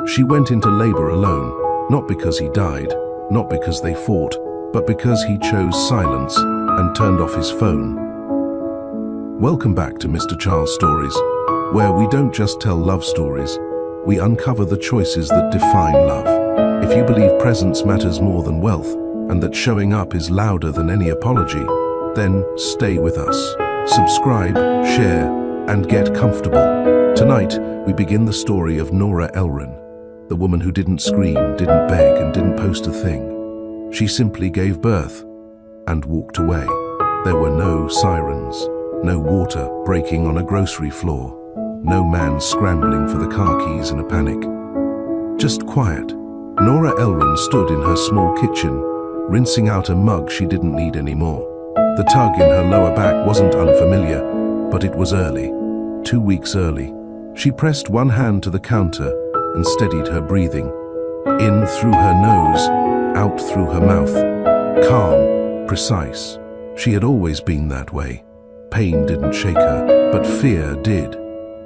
She went into labor alone, not because he died, not because they fought, but because he chose silence and turned off his phone. Welcome back to Mr. Charles Stories, where we don't just tell love stories, we uncover the choices that define love. If you believe presence matters more than wealth, and that showing up is louder than any apology, then stay with us. Subscribe, share, and get comfortable. Tonight, we begin the story of Nora Elrin, the woman who didn't scream, didn't beg, and didn't post a thing. She simply gave birth and walked away. There were no sirens, no water breaking on a grocery floor, no man scrambling for the car keys in a panic. Just quiet. Nora Elrin stood in her small kitchen, rinsing out a mug she didn't need anymore. The tug in her lower back wasn't unfamiliar, but it was early, 2 weeks early. She pressed one hand to the counter and steadied her breathing. In through her nose, out through her mouth. Calm, precise. She had always been that way. Pain didn't shake her, but fear did.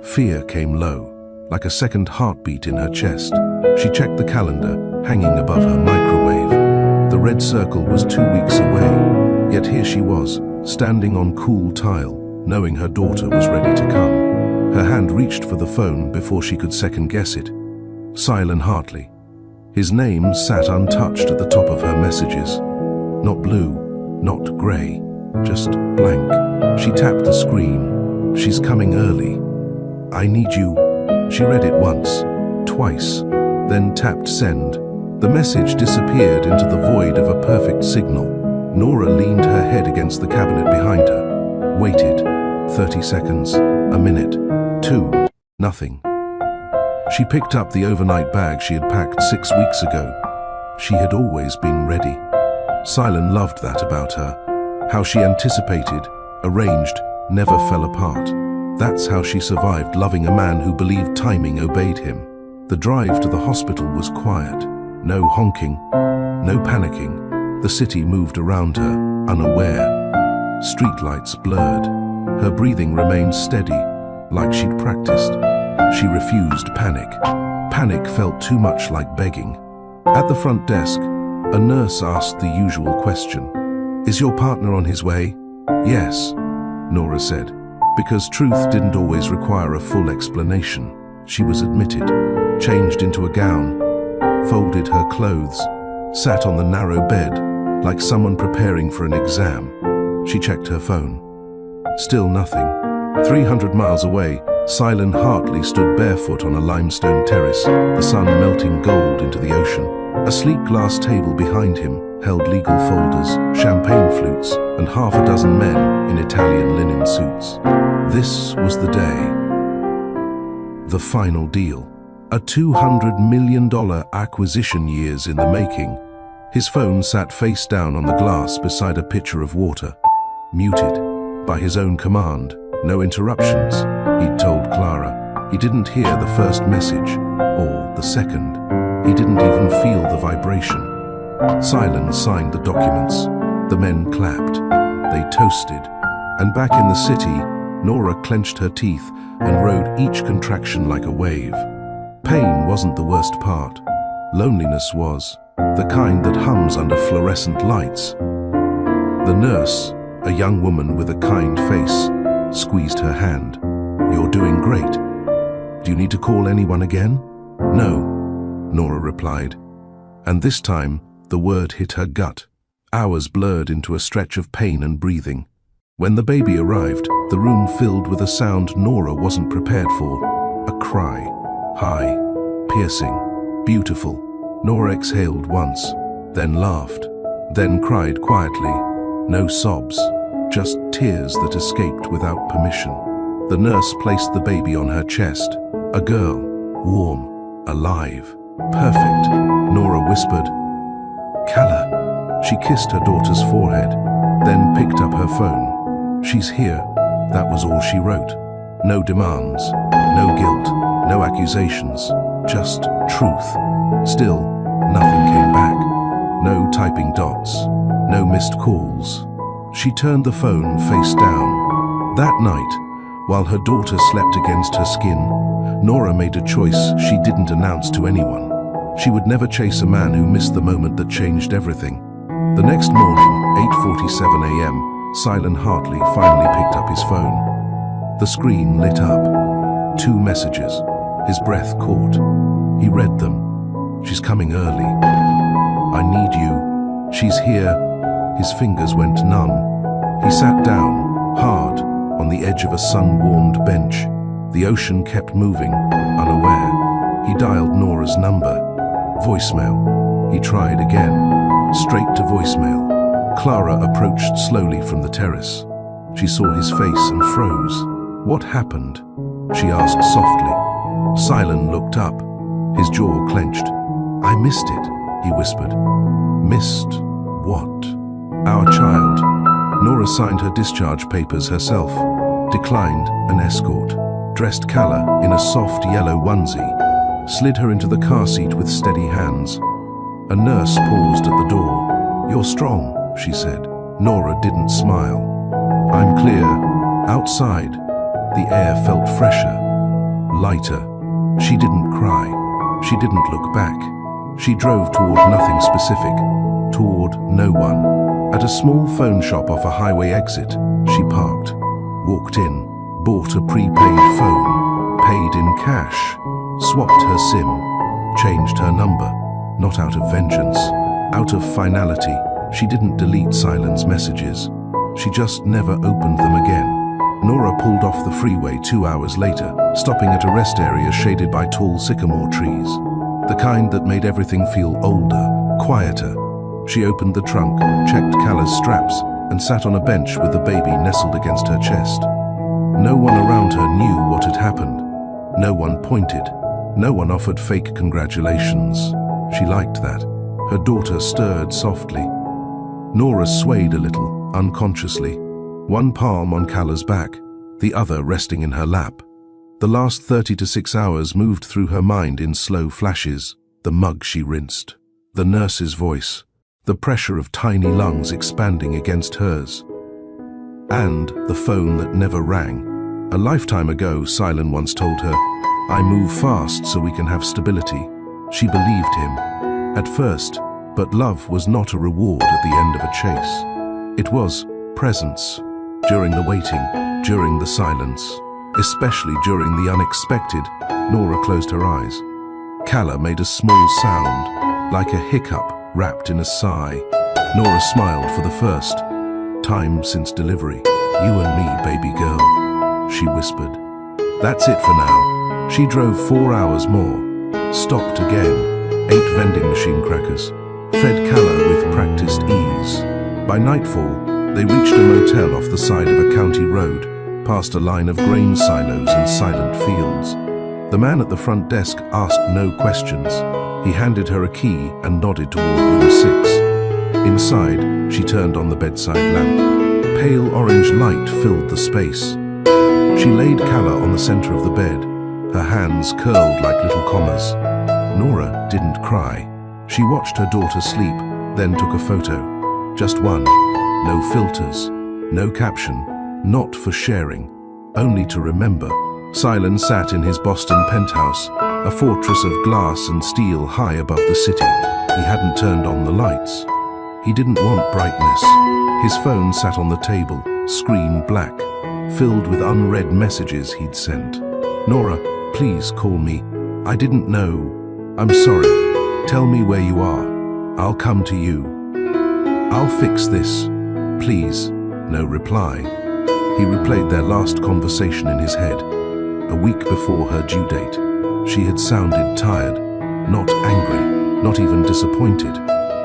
Fear came low, like a second heartbeat in her chest. She checked the calendar, hanging above her microwave. The red circle was 2 weeks away. Yet here she was, standing on cool tile, knowing her daughter was ready to come. Her hand reached for the phone before she could second-guess it. Silen Hartley. His name sat untouched at the top of her messages. Not blue, not grey, just blank. She tapped the screen. She's coming early. I need you. She read it once, twice, then tapped send. The message disappeared into the void of a perfect signal. Nora leaned her head against the cabinet behind her, waited. 30 seconds, a minute, 2, nothing. She picked up the overnight bag she had packed 6 weeks ago. She had always been ready. Silen loved that about her, how she anticipated, arranged, never fell apart. That's how she survived loving a man who believed timing obeyed him. The drive to the hospital was quiet. No honking, no panicking. The city moved around her, unaware. Streetlights blurred. Her breathing remained steady, like she'd practiced. She refused panic. Panic felt too much like begging. At the front desk, a nurse asked the usual question. Is your partner on his way? Yes, Nora said, because truth didn't always require a full explanation. She was admitted, changed into a gown, folded her clothes, sat on the narrow bed, like someone preparing for an exam. She checked her phone. Still nothing. 300 miles away, Silen Hartley stood barefoot on a limestone terrace, the sun melting gold into the ocean. A sleek glass table behind him held legal folders, champagne flutes, and half a dozen men in Italian linen suits. This was the day. The final deal. A $200 million acquisition, years in the making. His phone sat face down on the glass beside a pitcher of water. Muted. By his own command. No interruptions, he'd told Clara. He didn't hear the first message, or the second. He didn't even feel the vibration. Silen signed the documents. The men clapped. They toasted. And back in the city, Nora clenched her teeth and rode each contraction like a wave. Pain wasn't the worst part. Loneliness was. The kind that hums under fluorescent lights. The nurse, a young woman with a kind face, squeezed her hand. You're doing great. Do you need to call anyone again? No, Nora replied. And this time, the word hit her gut. Hours blurred into a stretch of pain and breathing. When the baby arrived, the room filled with a sound Nora wasn't prepared for. A cry. High, piercing, beautiful. Nora exhaled once, then laughed, then cried quietly. No sobs, just tears that escaped without permission. The nurse placed the baby on her chest. A girl, warm, alive, perfect. Nora whispered, Calla. She kissed her daughter's forehead, then picked up her phone. She's here. That was all she wrote. No demands, no guilt, no accusations, just truth. Still, nothing came back. No typing dots, no missed calls. She turned the phone face down. That night, while her daughter slept against her skin, Nora made a choice she didn't announce to anyone. She would never chase a man who missed the moment that changed everything. The next morning, 8:47 a.m., Silent Hartley finally picked up his phone. The screen lit up. 2 messages. His breath caught. He read them. She's coming early. I need you. She's here. His fingers went numb. He sat down, hard, on the edge of a sun-warmed bench. The ocean kept moving, unaware. He dialed Nora's number. Voicemail. He tried again. Straight to voicemail. Clara approached slowly from the terrace. She saw his face and froze. What happened? She asked softly. Silent looked up. His jaw clenched. I missed it, he whispered. Missed what? Our child. Nora signed her discharge papers herself. Declined an escort. Dressed Calla in a soft yellow onesie. Slid her into the car seat with steady hands. A nurse paused at the door. You're strong, she said. Nora didn't smile. I'm clear. Outside. The air felt fresher, lighter. She didn't cry. She didn't look back. She drove toward nothing specific, toward no one. At a small phone shop off a highway exit, she parked, walked in, bought a prepaid phone, paid in cash, swapped her SIM, changed her number, not out of vengeance, out of finality. She didn't delete Silent's messages. She just never opened them again. Nora pulled off the freeway 2 hours later, stopping at a rest area shaded by tall sycamore trees. The kind that made everything feel older, quieter. She opened the trunk, checked Calla's straps, and sat on a bench with the baby nestled against her chest. No one around her knew what had happened. No one pointed. No one offered fake congratulations. She liked that. Her daughter stirred softly. Nora swayed a little, unconsciously. One palm on Calla's back, the other resting in her lap. The last 36 hours moved through her mind in slow flashes. The mug she rinsed, the nurse's voice, the pressure of tiny lungs expanding against hers. And the phone that never rang. A lifetime ago, Silent once told her, I move fast so we can have stability. She believed him. At first, but love was not a reward at the end of a chase. It was presence. During the waiting, during the silence, especially during the unexpected, Nora closed her eyes. Calla made a small sound, like a hiccup wrapped in a sigh. Nora smiled for the first time since delivery. You and me, baby girl, she whispered. That's it for now. She drove 4 hours more, stopped again, ate vending machine crackers, fed Calla with practiced ease. By nightfall, they reached a motel off the side of a county road, past a line of grain silos and silent fields. The man at the front desk asked no questions. He handed her a key and nodded toward room 6. Inside, she turned on the bedside lamp. Pale orange light filled the space. She laid Calla on the center of the bed, her hands curled like little commas. Nora didn't cry. She watched her daughter sleep, then took a photo. Just one. No filters, no caption, not for sharing, only to remember. Silent sat in his Boston penthouse, a fortress of glass and steel high above the city. He hadn't turned on the lights. He didn't want brightness. His phone sat on the table, screen black, filled with unread messages he'd sent. Nora, please call me. I didn't know. I'm sorry. Tell me where you are. I'll come to you. I'll fix this. Please. No reply. He replayed their last conversation in his head. A week before her due date. She had sounded tired, not angry, not even disappointed.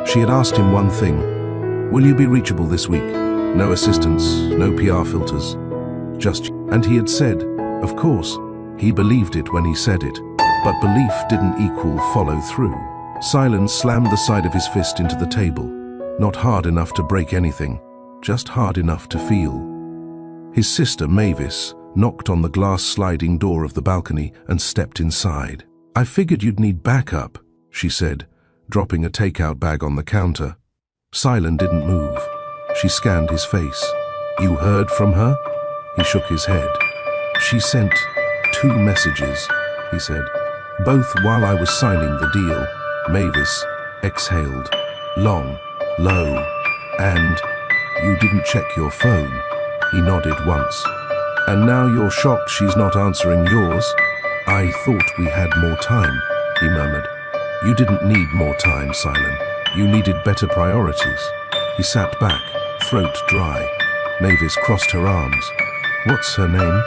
She had asked him one thing. Will you be reachable this week? No assistance, no PR filters. Just you. And he had said, of course. He believed it when he said it. But belief didn't equal follow through. Silence slammed the side of his fist into the table. Not hard enough to break anything. Just hard enough to feel. His sister, Mavis, knocked on the glass sliding door of the balcony and stepped inside. I figured you'd need backup, she said, dropping a takeout bag on the counter. Silent didn't move. She scanned his face. You heard from her? He shook his head. She sent 2 messages. he said. Both while I was signing the deal. Mavis exhaled, long, low, and, "You didn't check your phone." He nodded once. "And now you're shocked she's not answering yours?" "I thought we had more time," he murmured. "You didn't need more time, Silent. You needed better priorities." He sat back, throat dry. Mavis crossed her arms. "What's her name?"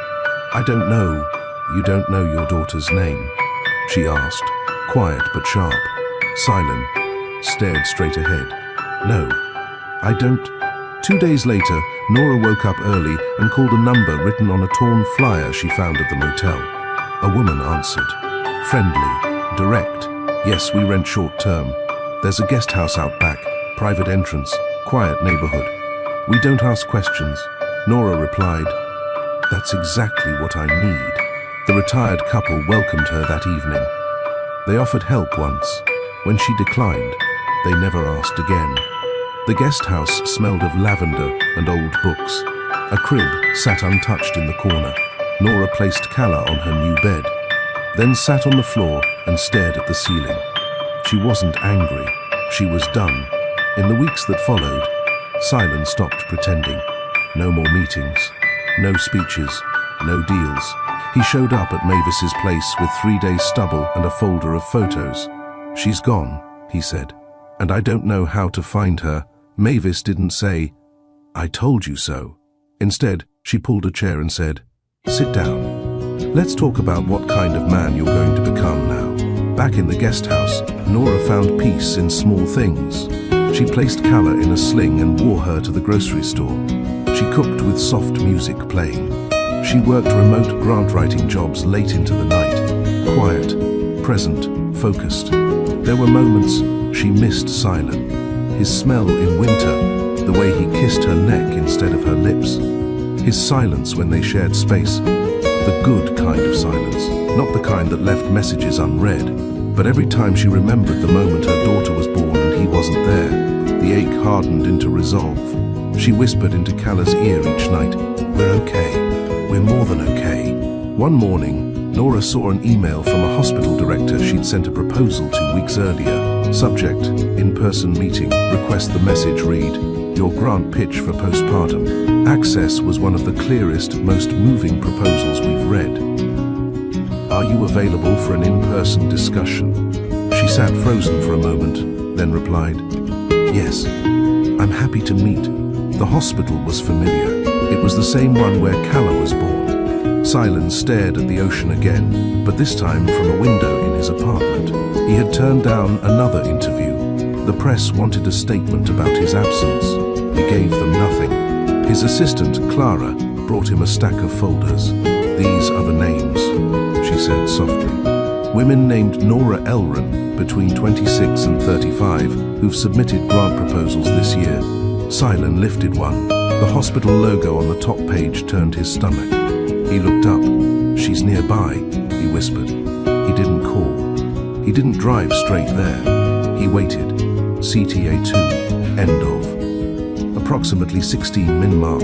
"I don't know." "You don't know your daughter's name?" she asked, quiet but sharp. Silent stared straight ahead. "No, I don't." 2 days later, Nora woke up early and called a number written on a torn flyer she found at the motel. A woman answered. Friendly, direct. "Yes, we rent short term. There's a guest house out back, private entrance, quiet neighborhood. We don't ask questions." Nora replied, "That's exactly what I need." The retired couple welcomed her that evening. They offered help once. When she declined, they never asked again. The guest house smelled of lavender and old books. A crib sat untouched in the corner. Nora placed Calla on her new bed, then sat on the floor and stared at the ceiling. She wasn't angry. She was done. In the weeks that followed, Silent stopped pretending. No more meetings, no speeches, no deals. He showed up at Mavis's place with 3 days stubble and a folder of photos. "She's gone," he said, "and I don't know how to find her." Mavis didn't say, "I told you so." Instead, she pulled a chair and said, "Sit down. Let's talk about what kind of man you're going to become now." Back in the guest house, Nora found peace in small things. She placed Calla in a sling and wore her to the grocery store. She cooked with soft music playing. She worked remote grant-writing jobs late into the night. Quiet, present, focused. There were moments she missed Silent. His smell in winter, the way he kissed her neck instead of her lips. His silence when they shared space. The good kind of silence, not the kind that left messages unread. But every time she remembered the moment her daughter was born and he wasn't there, the ache hardened into resolve. She whispered into Calla's ear each night, "We're okay. We're more than okay." One morning, Nora saw an email from a hospital director she'd sent a proposal 2 weeks earlier. Subject, in-person meeting. Request the message read, "Your grant pitch for postpartum." Access was one of the clearest, most moving proposals we've read. "Are you available for an in-person discussion?" She sat frozen for a moment, then replied, "Yes, I'm happy to meet." The hospital was familiar. It was the same one where Calla was born. Silent stared at the ocean again, but this time from a window in his apartment. He had turned down another interview. The press wanted a statement about his absence. He gave them nothing. His assistant, Clara, brought him a stack of folders. "These are the names," she said softly. "Women named Nora Elron, between 26 and 35, who've submitted grant proposals this year." Silent lifted one. The hospital logo on the top page turned his stomach. He looked up. "She's nearby," he whispered. He didn't call. He didn't drive straight there. He waited. CTA 2, end of. Approximately 16 min mark.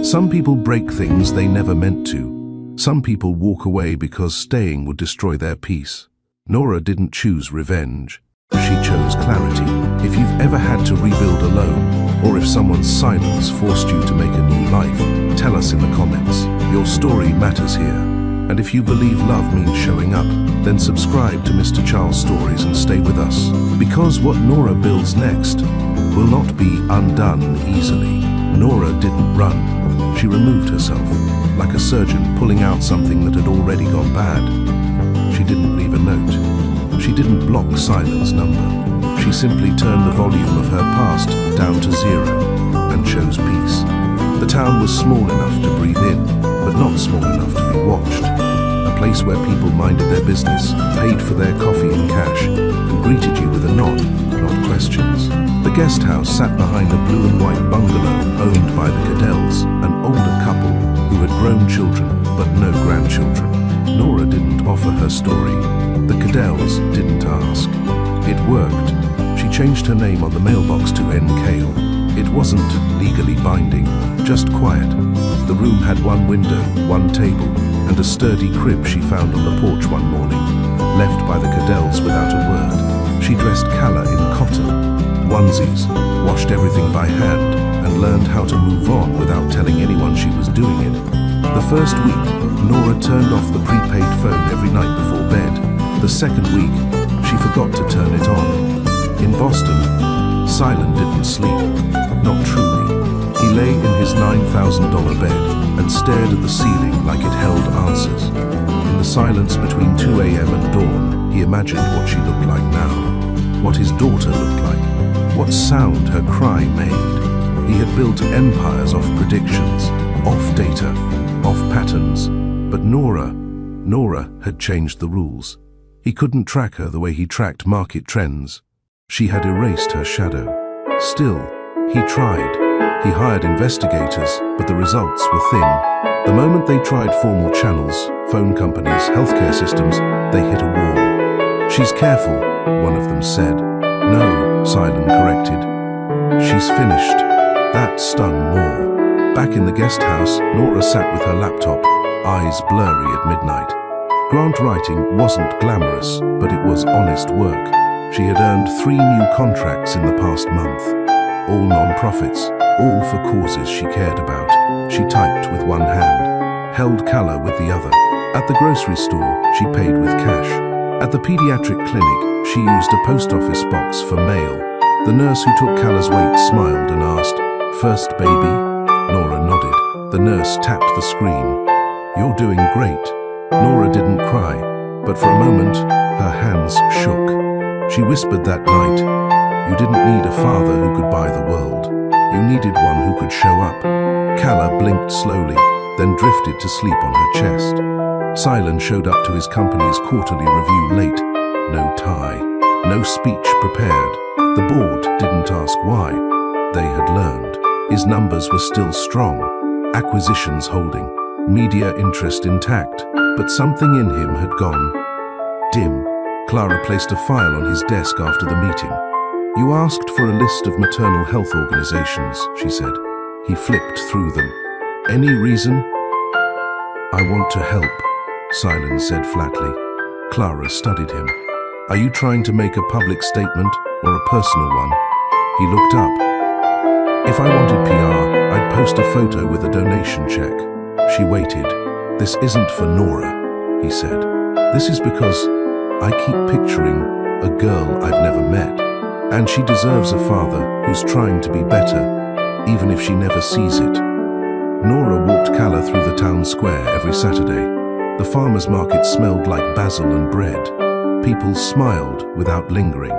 Some people break things they never meant to. Some people walk away because staying would destroy their peace. Nora didn't choose revenge. She chose clarity. If you've ever had to rebuild alone, or if someone's silence forced you to make a new life, tell us in the comments. Your story matters here. And if you believe love means showing up, then subscribe to Mr. Charles Stories and stay with us. Because what Nora builds next will not be undone easily. Nora didn't run. She removed herself, like a surgeon pulling out something that had already gone bad. She didn't leave a note. She didn't block Silent's number. She simply turned the volume of her past down to 0 and chose peace. The town was small enough to breathe in, but not small enough to be watched. A place where people minded their business, paid for their coffee in cash, and greeted you with a nod, not questions. The guest house sat behind a blue and white bungalow owned by the Cadells, an older couple who had grown children but no grandchildren. Nora didn't offer her story. The Cadells didn't ask. It worked. She changed her name on the mailbox to N. Cale. It wasn't legally binding, just quiet. The room had one window, one table, and a sturdy crib she found on the porch one morning, left by the Cadells without a word. She dressed Calla in cotton, onesies, washed everything by hand, and learned how to move on without telling anyone she was doing it. The first week, Nora turned off the prepaid phone every night before bed. The second week, she forgot to turn it on. In Boston, Silent didn't sleep. Not truly. He lay in his $9,000 bed and stared at the ceiling like it held answers. In the silence between 2 a.m. and dawn, he imagined what she looked like now, what his daughter looked like, what sound her cry made. He had built empires off predictions, off data, off patterns. But Nora had changed the rules. He couldn't track her the way he tracked market trends. She had erased her shadow. Still, he tried. He hired investigators, but the results were thin. The moment they tried formal channels, phone companies, healthcare systems, they hit a wall. "She's careful," one of them said. "No," Silent corrected. "She's finished." That stung more. Back in the guest house, Nora sat with her laptop, eyes blurry at midnight. Grant writing wasn't glamorous, but it was honest work. She had earned 3 new contracts in the past month. All non-profits, all for causes she cared about. She typed with one hand, held Calla with the other. At the grocery store, she paid with cash. At the pediatric clinic, she used a post office box for mail. The nurse who took Calla's weight smiled and asked, "First baby?" Nora nodded. The nurse tapped the screen. "You're doing great." Nora didn't cry, but for a moment, her hands shook. She whispered that night, "You didn't need a father who could buy the world. You needed one who could show up." Calla blinked slowly, then drifted to sleep on her chest. Silent showed up to his company's quarterly review late. No tie, no speech prepared. The board didn't ask why. They had learned. His numbers were still strong, acquisitions holding, media interest intact, but something in him had gone dim. Clara placed a file on his desk after the meeting. "You asked for a list of maternal health organizations," she said. He flipped through them. "Any reason?" "I want to help," Silent said flatly. Clara studied him. "Are you trying to make a public statement or a personal one?" He looked up. "If I wanted PR, I'd post a photo with a donation check." She waited. "This isn't for Nora," he said. "This is because I keep picturing a girl I've never met, and she deserves a father who's trying to be better, even if she never sees it." Nora walked Calla through the town square every Saturday. The farmer's market smelled like basil and bread. People smiled without lingering.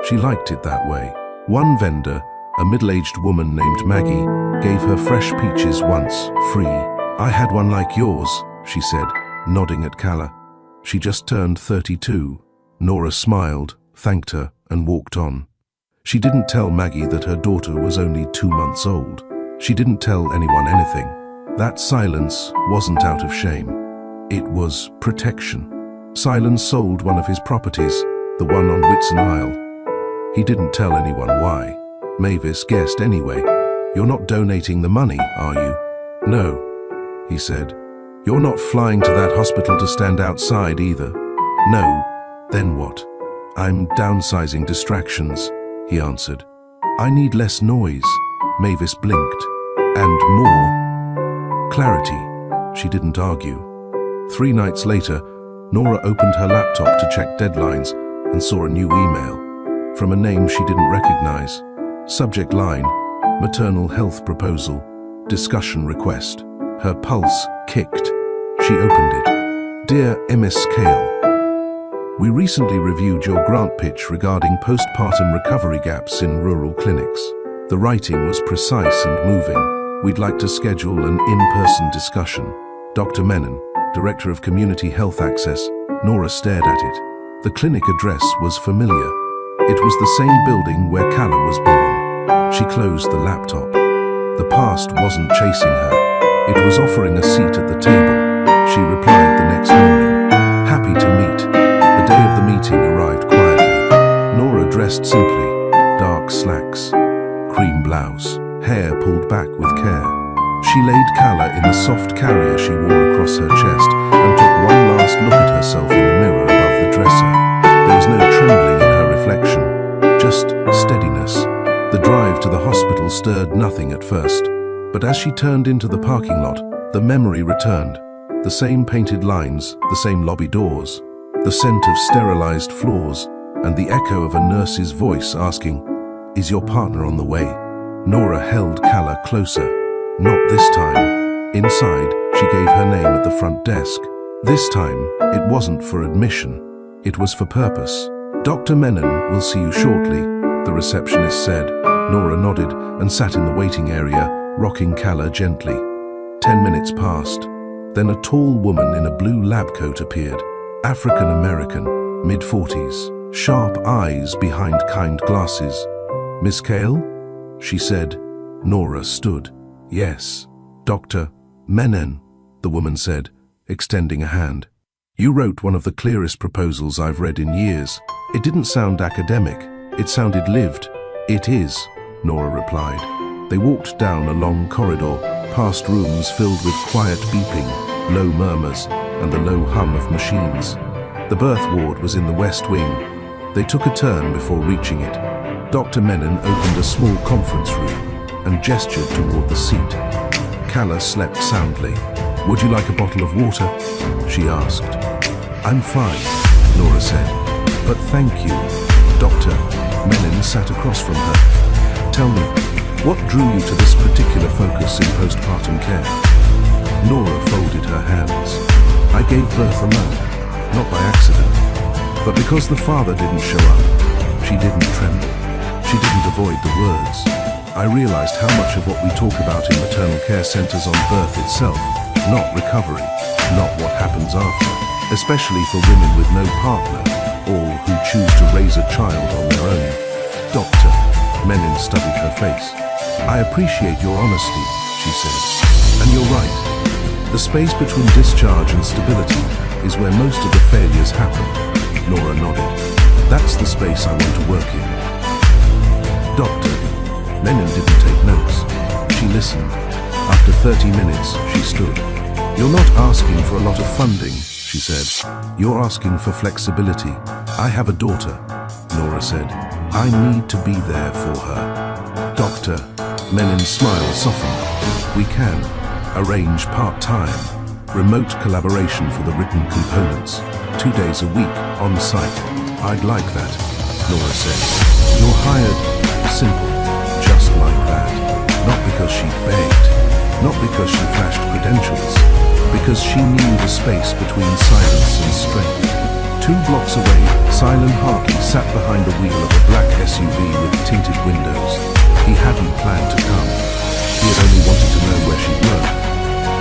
She liked it that way. One vendor, a middle-aged woman named Maggie, gave her fresh peaches once, free. "I had one like yours," she said, nodding at Calla. She just turned 32. Nora smiled, thanked her, and walked on. She didn't tell Maggie that her daughter was only 2 months old. She didn't tell anyone anything. That silence wasn't out of shame. It was protection. Silent sold one of his properties, the one on Whitson Isle. He didn't tell anyone why. Mavis guessed anyway. "You're not donating the money, are you?" "No," he said. "You're not flying to that hospital to stand outside either." "No, then what?" "I'm downsizing distractions," he answered. "I need less noise." Mavis blinked. "And more clarity." She didn't argue. 3 nights later, Nora opened her laptop to check deadlines and saw a new email from a name she didn't recognize. Subject line, maternal health proposal, discussion request. Her pulse kicked. She opened it. "Dear Ms. Kale, we recently reviewed your grant pitch regarding postpartum recovery gaps in rural clinics. The writing was precise and moving. We'd like to schedule an in-person discussion. Dr. Menon, Director of Community Health Access." Nora stared at it. The clinic address was familiar. It was the same building where Calla was born. She closed the laptop. The past wasn't chasing her. It was offering a seat at the table. She replied the next morning, "Happy to meet." The day of the meeting arrived quietly. Nora dressed simply, dark slacks, cream blouse, hair pulled back with care. She laid Calla in the soft carrier she wore across her chest and took one last look at herself in the mirror above the dresser. There was no trembling in her reflection, just steadiness. The drive to the hospital stirred nothing at first, but as she turned into the parking lot, the memory returned. The same painted lines, the same lobby doors, the scent of sterilized floors, and the echo of a nurse's voice asking, "Is your partner on the way?" Nora held Calla closer. Not this time. Inside, she gave her name at the front desk. This time, it wasn't for admission. It was for purpose. "Dr. Menon will see you shortly," the receptionist said. Nora nodded and sat in the waiting area, rocking Calla gently. 10 minutes passed. Then a tall woman in a blue lab coat appeared. African-American, mid-40s, sharp eyes behind kind glasses. "Miss Cale?" she said. Nora stood. "Yes, Dr. Menon," the woman said, extending a hand. "You wrote one of the clearest proposals I've read in years. It didn't sound academic. It sounded lived." "It is," Nora replied. They walked down a long corridor, past rooms filled with quiet beeping, low murmurs, and the low hum of machines. The birth ward was in the west wing. They took a turn before reaching it. Dr. Menon opened a small conference room and gestured toward the seat. Calla slept soundly. "Would you like a bottle of water?" she asked. "I'm fine," Nora said. "But thank you." Dr. Menon sat across from her. "Tell me, what drew you to this particular focus in postpartum care?" Nora folded her hands. "I gave birth alone, not by accident. But because the father didn't show up, she didn't tremble. She didn't avoid the words. I realized how much of what we talk about in maternal care centers on birth itself, not recovery, not what happens after, especially for women with no partner, or who choose to raise a child on their own." Dr. Menon studied her face. "I appreciate your honesty," she said. "And you're right. The space between discharge and stability is where most of the failures happen." Nora nodded. "That's the space I want to work in." Dr. Menon didn't take notes. She listened. After 30 minutes, she stood. "You're not asking for a lot of funding," she said. "You're asking for flexibility. I have a daughter," Nora said. "I need to be there for her." Dr. Menon's smile softened. "We can arrange part-time, remote collaboration for the written components, 2 days a week on site. I'd like that," Nora said. "You're hired, simple, just like that. Not because she begged, not because she flashed credentials, because she knew the space between silence and strength." 2 blocks away, Silen Hartley sat behind the wheel of a black SUV with tinted windows. He hadn't planned to come. He had only wanted to know where she'd worked.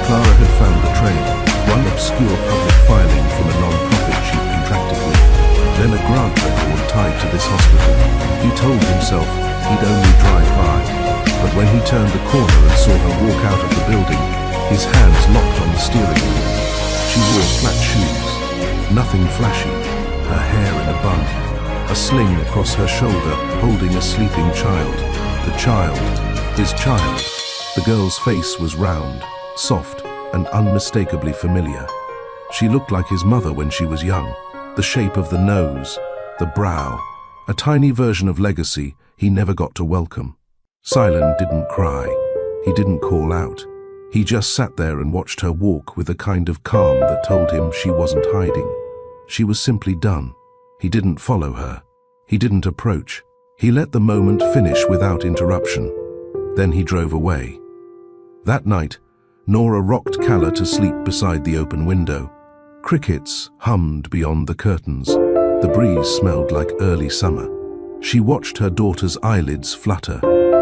Clara had found the trail, one obscure public filing from a non-profit she'd contracted with, then a grant record tied to this hospital. He told himself he'd only drive by, but when he turned the corner and saw her walk out of the building, his hands locked on the steering wheel. She wore flat shoes, nothing flashy, her hair in a bun, a sling across her shoulder holding a sleeping child. The child, his child. The girl's face was round, soft, and unmistakably familiar. She looked like his mother when she was young. The shape of the nose, the brow, a tiny version of legacy he never got to welcome. Silen didn't cry. He didn't call out. He just sat there and watched her walk with a kind of calm that told him she wasn't hiding. She was simply done. He didn't follow her. He didn't approach. He let the moment finish without interruption. Then he drove away. That night, Nora rocked Calla to sleep beside the open window. Crickets hummed beyond the curtains. The breeze smelled like early summer. She watched her daughter's eyelids flutter.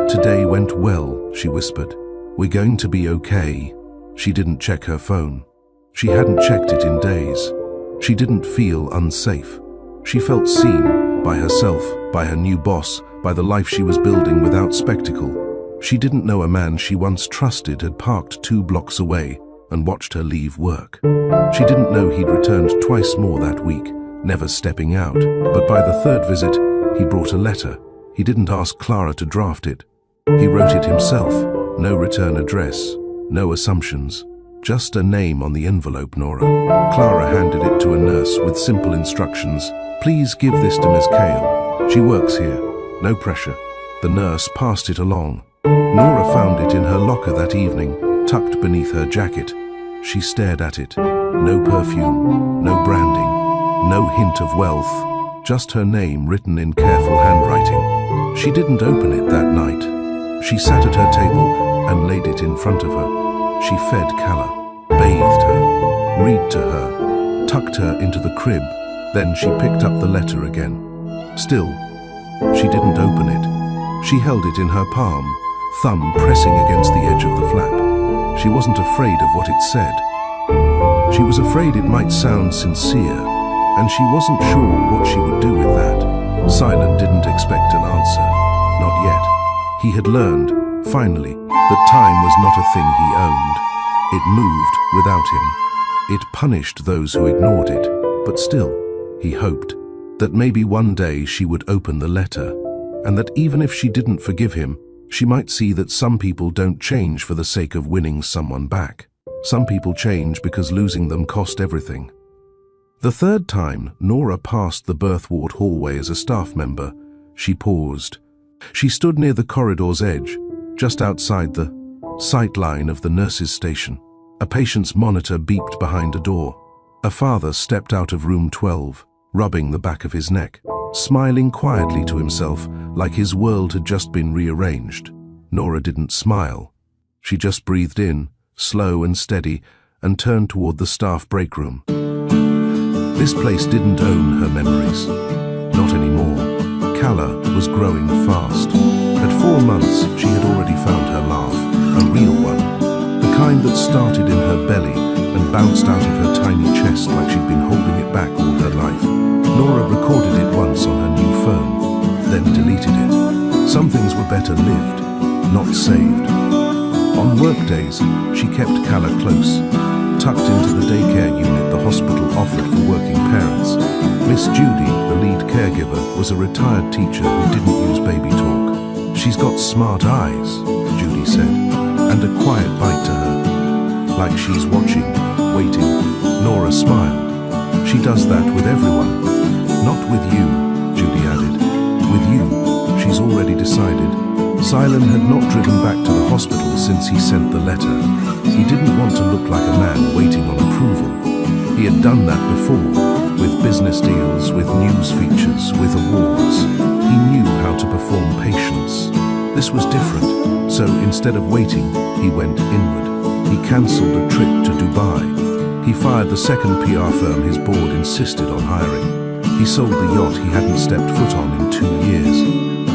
"Today went well," she whispered. "We're going to be okay." She didn't check her phone. She hadn't checked it in days. She didn't feel unsafe. She felt seen by herself, by her new boss, by the life she was building without spectacle. She didn't know a man she once trusted had parked 2 blocks away and watched her leave work. She didn't know he'd returned twice more that week, never stepping out. But by the 3rd visit, he brought a letter. He didn't ask Clara to draft it. He wrote it himself, no return address. No assumptions. Just a name on the envelope, Nora. Clara handed it to a nurse with simple instructions. Please give this to Miss Cale. She works here. No pressure. The nurse passed it along. Nora found it in her locker that evening, tucked beneath her jacket. She stared at it. No perfume, no branding, no hint of wealth, just her name written in careful handwriting. She didn't open it that night. She sat at her table and laid it in front of her. She fed Calla, bathed her, read to her, tucked her into the crib. Then she picked up the letter again. Still, she didn't open it. She held it in her palm, thumb pressing against the edge of the flap. She wasn't afraid of what it said. She was afraid it might sound sincere, and she wasn't sure what she would do with that. Silent didn't expect an answer. Not yet. He had learned, finally, that time was not a thing he owned. It moved without him. It punished those who ignored it, but still, he hoped that maybe one day she would open the letter, and that even if she didn't forgive him, she might see that some people don't change for the sake of winning someone back. Some people change because losing them cost everything. The third time Nora passed the birth ward hallway as a staff member, she paused. She stood near the corridor's edge, just outside the sight line of the nurse's station. A patient's monitor beeped behind a door. A father stepped out of room 12, rubbing the back of his neck, smiling quietly to himself like his world had just been rearranged. Nora didn't smile. She just breathed in, slow and steady, and turned toward the staff break room. This place didn't own her memories. Not anymore. Calla was growing fast. At 4 months, she had already found her laugh, a real one, the kind that started in her belly and bounced out of her tiny chest like she'd been holding it back all her life. Nora recorded it once on her new phone, then deleted it. Some things were better lived, not saved. On workdays, she kept Calla close, tucked into the daycare unit the hospital offered for working parents. Miss Judy, the lead caregiver, was a retired teacher who didn't use baby talk. She's got smart eyes, Judy said, and a quiet bite to her. Like she's watching, waiting. Nora smiled. She does that with everyone. Not with you, Judy added. With you, she's already decided. Silent had not driven back to the hospital since he sent the letter. He didn't want to look like a man waiting on approval. He had done that before, with business deals, with news features, with awards. He knew how to perform patience. This was different, so instead of waiting, he went inward. He cancelled a trip to Dubai. He fired the second PR firm his board insisted on hiring. He sold the yacht he hadn't stepped foot on in 2 years.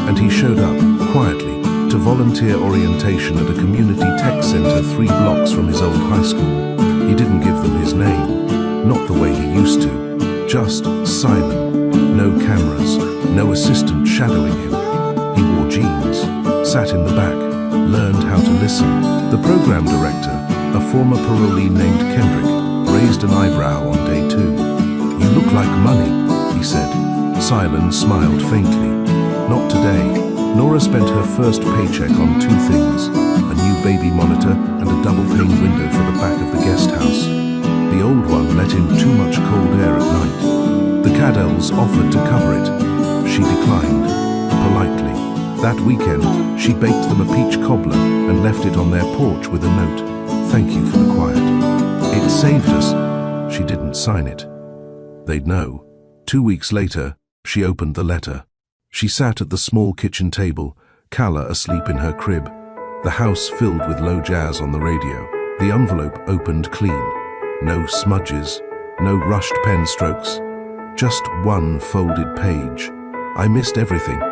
And he showed up, quietly, to volunteer orientation at a community tech center 3 blocks from his old high school. He didn't give them his name, not the way he used to. Just silent, no cameras, no assistant shadowing him. He wore jeans, sat in the back, learned how to listen. The program director, a former parolee named Kendrick, raised an eyebrow on day 2. You look like money, he said. Silen smiled faintly. Not today. Nora spent her first paycheck on 2 things, a new baby monitor and a double-pane window for the back of the guest house. The old one let in too much cold air at night. The Caddells offered to cover it. She declined, politely. That weekend, she baked them a peach cobbler and left it on their porch with a note. Thank you for the quiet. It saved us. She didn't sign it. They'd know. 2 weeks later, she opened the letter. She sat at the small kitchen table, Calla asleep in her crib, the house filled with low jazz on the radio. The envelope opened clean. No smudges, no rushed pen strokes, just one folded page. I missed everything.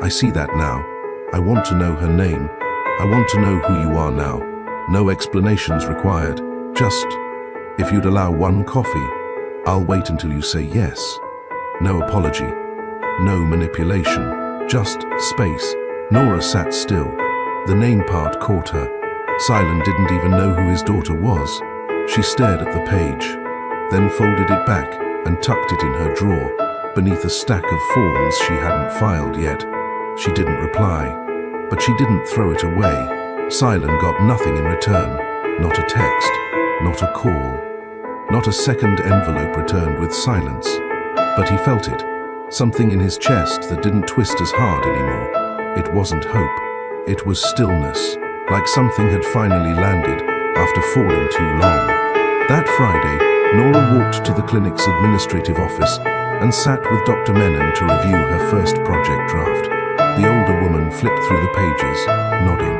I see that now. I want to know her name. I want to know who you are now. No explanations required. Just, if you'd allow 1 coffee, I'll wait until you say yes. No apology. No manipulation, just space. Nora sat still. The name part caught her. Silen didn't even know who his daughter was. She stared at the page, then folded it back and tucked it in her drawer, beneath a stack of forms she hadn't filed yet. She didn't reply, but she didn't throw it away. Silen got nothing in return. Not a text, not a call, not a second envelope returned with silence. But he felt it, something in his chest that didn't twist as hard anymore. It wasn't hope, it was stillness, like something had finally landed after falling too long. That Friday, Nora walked to the clinic's administrative office and sat with Dr. Menon to review her first project draft. The older woman flipped through the pages, nodding.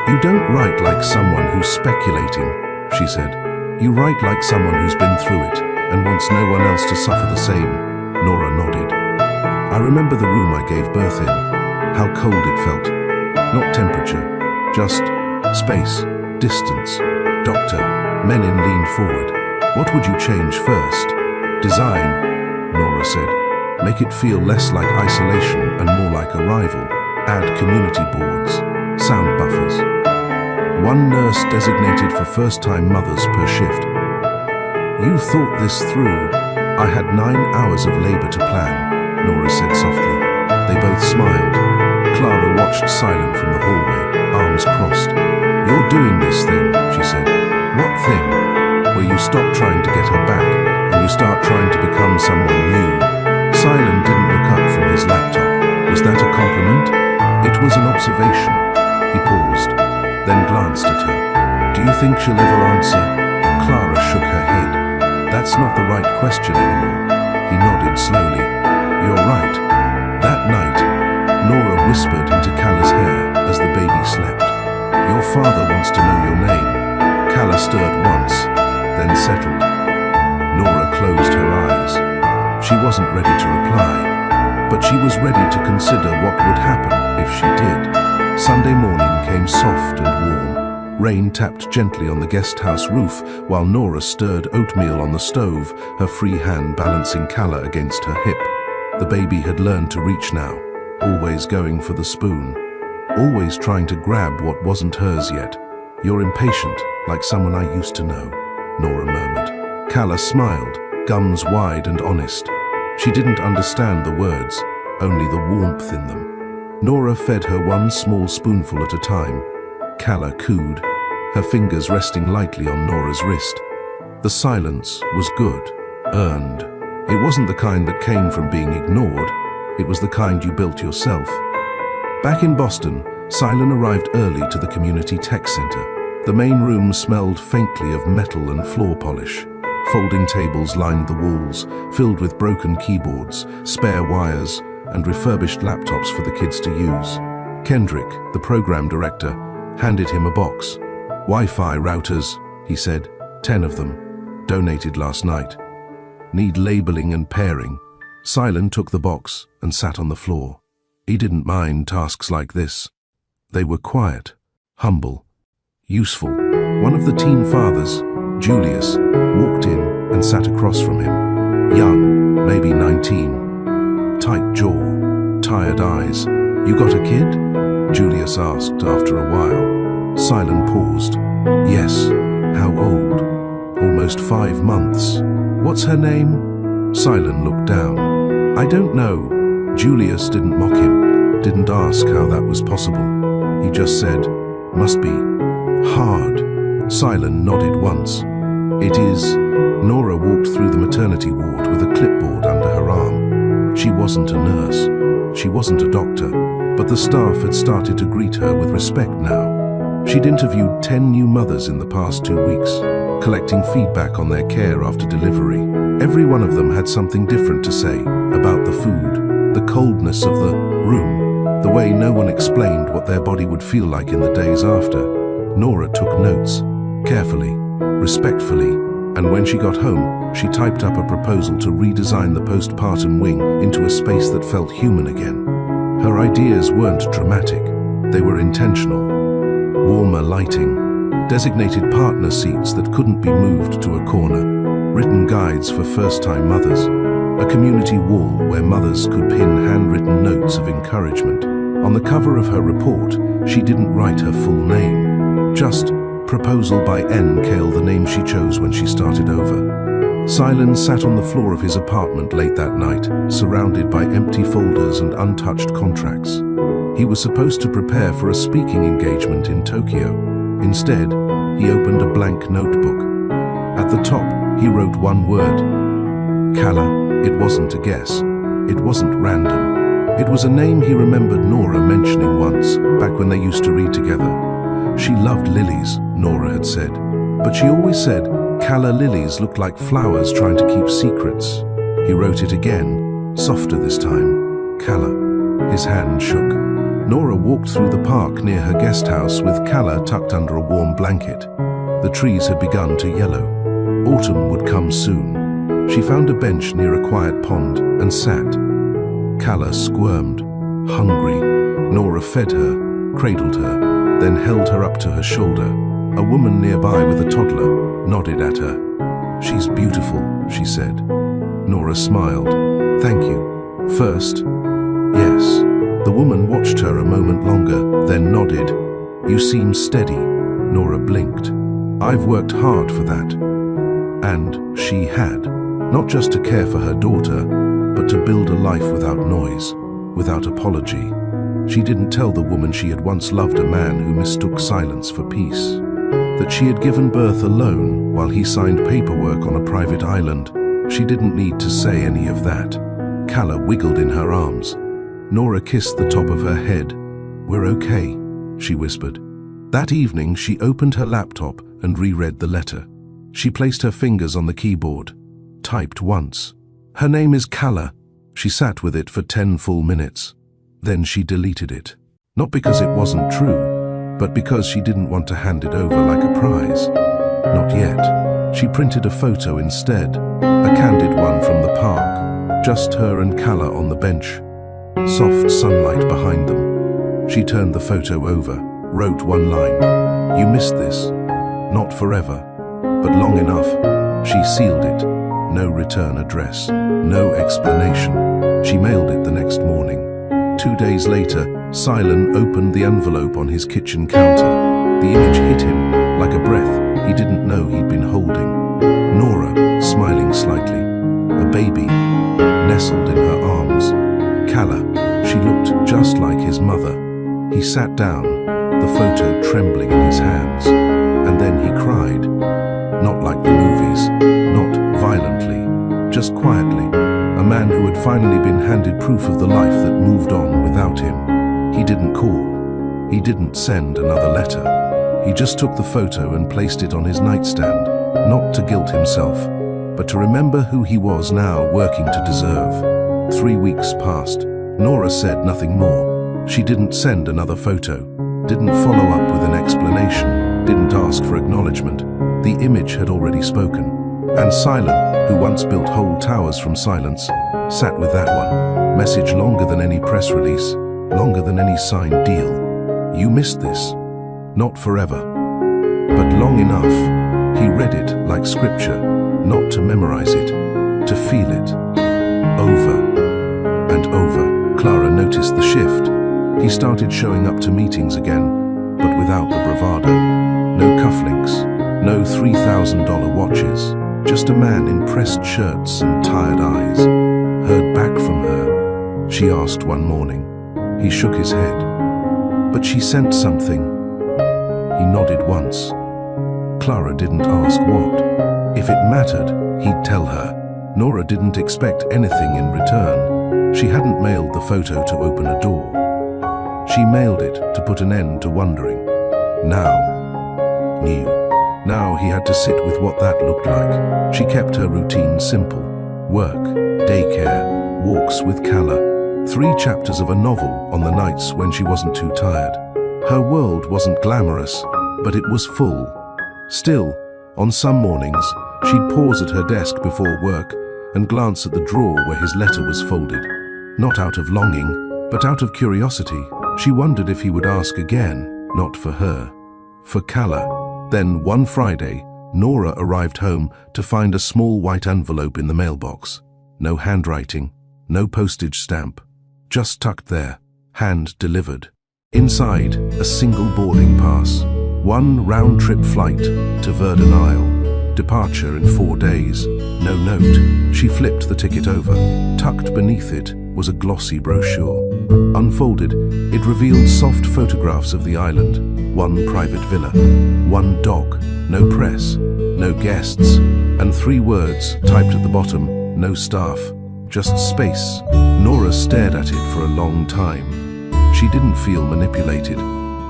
"You don't write like someone who's speculating," she said. "You write like someone who's been through it and wants no one else to suffer the same." Nora nodded. "I remember the room I gave birth in, how cold it felt. Not temperature, just space, distance." Dr. Menon leaned forward. "What would you change first?" "Design," Nora said. "Make it feel less like isolation and more like arrival. Add community boards, sound buffers. One nurse designated for first-time mothers per shift." "You thought this through." "I had 9 hours of labor to plan," Nora said softly. They both smiled. Clara watched silent from the hallway, arms crossed. "You're doing this thing," she said. "What thing?" "Where you stop trying to get her back and you start trying to become someone new." Silent didn't look up from his laptop. Was that a compliment? It was an observation. He paused, then glanced at her. "Do you think she'll ever answer?" Clara shook her head. "That's not the right question anymore." He nodded slowly. "You're right." That night, Nora whispered into Calla's hair as the baby slept. "Your father wants to know your name." Calla stirred once, then settled. Nora closed her eyes. She wasn't ready to reply, but she was ready to consider what would happen if she did. Sunday morning came soft and warm. Rain tapped gently on the guest house roof while Nora stirred oatmeal on the stove, her free hand balancing Calla against her hip. The baby had learned to reach now, always going for the spoon, always trying to grab what wasn't hers yet. "You're impatient, like someone I used to know," Nora murmured. Calla smiled, gums wide and honest. She didn't understand the words, only the warmth in them. Nora fed her one small spoonful at a time. Calla cooed, her fingers resting lightly on Nora's wrist. The silence was good, earned. It wasn't the kind that came from being ignored. It was the kind you built yourself. Back in Boston, Silent arrived early to the community tech center. The main room smelled faintly of metal and floor polish. Folding tables lined the walls, filled with broken keyboards, spare wires, and refurbished laptops for the kids to use. Kendrick, the program director, handed him a box. "Wi-Fi routers," he said, 10 of them, donated last night. "Need labeling and pairing." Silent took the box and sat on the floor. He didn't mind tasks like this. They were quiet, humble, useful. One of the teen fathers, Julius, walked in and sat across from him. Young, maybe 19. Tight jaw, tired eyes. "You got a kid?" Julius asked after a while. Silent paused. "Yes." "How old?" "Almost 5 months." "What's her name?" Silent looked down. "I don't know." Julius didn't mock him, didn't ask how that was possible. He just said, "Must be hard." Silent nodded once. "It is." Nora walked through the maternity ward with a clipboard under her arm. She wasn't a nurse. She wasn't a doctor, but the staff had started to greet her with respect now. She'd interviewed 10 new mothers in the past 2 weeks, collecting feedback on their care after delivery. Every one of them had something different to say about the food, the coldness of the room, the way no one explained what their body would feel like in the days after. Nora took notes, carefully, respectfully, and when she got home, she typed up a proposal to redesign the postpartum wing into a space that felt human again. Her ideas weren't dramatic, they were intentional. Warmer lighting, designated partner seats that couldn't be moved to a corner, written guides for first-time mothers, a community wall where mothers could pin handwritten notes of encouragement. On the cover of her report, she didn't write her full name, just Proposal by N. Kale, the name she chose when she started over. Silent sat on the floor of his apartment late that night, surrounded by empty folders and untouched contracts. He was supposed to prepare for a speaking engagement in Tokyo. Instead, he opened a blank notebook. At the top, he wrote one word. Calla. It wasn't a guess. It wasn't random. It was a name he remembered Nora mentioning once, back when they used to read together. She loved lilies, Nora had said. But she always said, Calla lilies looked like flowers trying to keep secrets. He wrote it again, softer this time. Calla. His hand shook. Nora walked through the park near her guest house with Calla tucked under a warm blanket. The trees had begun to yellow. Autumn would come soon. She found a bench near a quiet pond and sat. Calla squirmed, hungry. Nora fed her, cradled her, then held her up to her shoulder. A woman nearby with a toddler nodded at her. She's beautiful, she said. Nora smiled. Thank you. First, yes. The woman watched her a moment longer, then nodded. You seem steady. Nora blinked. I've worked hard for that. And she had. Not just to care for her daughter, but to build a life without noise, without apology. She didn't tell the woman she had once loved a man who mistook silence for peace. That she had given birth alone while he signed paperwork on a private island. She didn't need to say any of that. Calla wiggled in her arms. Nora kissed the top of her head. We're okay, she whispered. That evening, she opened her laptop and reread the letter. She placed her fingers on the keyboard, typed once. Her name is Calla. She sat with it for 10 full minutes. Then she deleted it. Not because it wasn't true, but because she didn't want to hand it over like a prize. Not yet. She printed a photo instead, a candid one from the park, just her and Calla on the bench. Soft sunlight behind them. She turned the photo over, wrote one line. You missed this. Not forever, but long enough. She sealed it. No return address. No explanation. She mailed it the next morning. 2 days later, Silen opened the envelope on his kitchen counter. The image hit him, like a breath he didn't know he'd been holding. Nora, smiling slightly. A baby, nestled in her arms. Calla. She looked just like his mother. He sat down, the photo trembling in his hands. And then he cried. Not like the movies, not violently, just quietly. A man who had finally been handed proof of the life that moved on without him. He didn't call. He didn't send another letter. He just took the photo and placed it on his nightstand, not to guilt himself, but to remember who he was now working to deserve. 3 weeks passed. Nora said nothing more. She didn't send another photo, didn't follow up with an explanation, didn't ask for acknowledgement. The image had already spoken. And Silen, who once built whole towers from silence, sat with that one. Message longer than any press release, longer than any signed deal. You missed this. Not forever, but long enough. He read it like scripture, not to memorize it, to feel it. Over and over. Clara noticed the shift. He started showing up to meetings again, but without the bravado. No cufflinks, no $3,000 watches, just a man in pressed shirts and tired eyes. Heard back from her? She asked one morning. He shook his head. But she sent something. He nodded once. Clara didn't ask what. If it mattered, he'd tell her. Nora didn't expect anything in return. She hadn't mailed the photo to open a door. She mailed it to put an end to wondering. Now, knew. Now he had to sit with what that looked like. She kept her routine simple. Work, daycare, walks with Calla. 3 chapters of a novel on the nights when she wasn't too tired. Her world wasn't glamorous, but it was full. Still, on some mornings, she'd pause at her desk before work and glance at the drawer where his letter was folded. Not out of longing, but out of curiosity. She wondered if he would ask again, not for her, for Calla. Then, one Friday, Nora arrived home to find a small white envelope in the mailbox. No handwriting, no postage stamp, just tucked there, hand delivered. Inside, a single boarding pass. 1 round-trip flight to Verdun Isle. Departure in 4 days. No note. She flipped the ticket over. Tucked beneath it was a glossy brochure. Unfolded, it revealed soft photographs of the island. one private villa, one dog, no press, no guests, and 3 words typed at the bottom, no staff, just space. Nora stared at it for a long time. She didn't feel manipulated.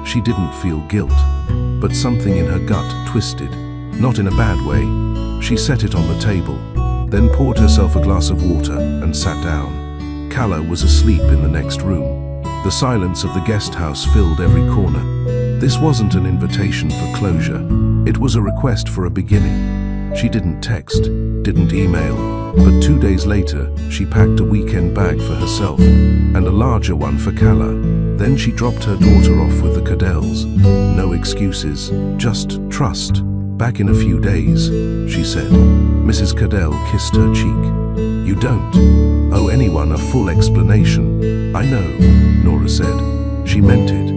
She didn't feel guilt. But something in her gut twisted, not in a bad way. She set it on the table, then poured herself a glass of water and sat down. Calla was asleep in the next room. The silence of the guest house filled every corner. This wasn't an invitation for closure. It was a request for a beginning. She didn't text, didn't email, but 2 days later, she packed a weekend bag for herself and a larger one for Calla. Then she dropped her daughter off with the Caddells. No excuses, just trust. Back in a few days, she said. Mrs. Caddell kissed her cheek. You don't owe anyone a full explanation. I know, Nora said. She meant it.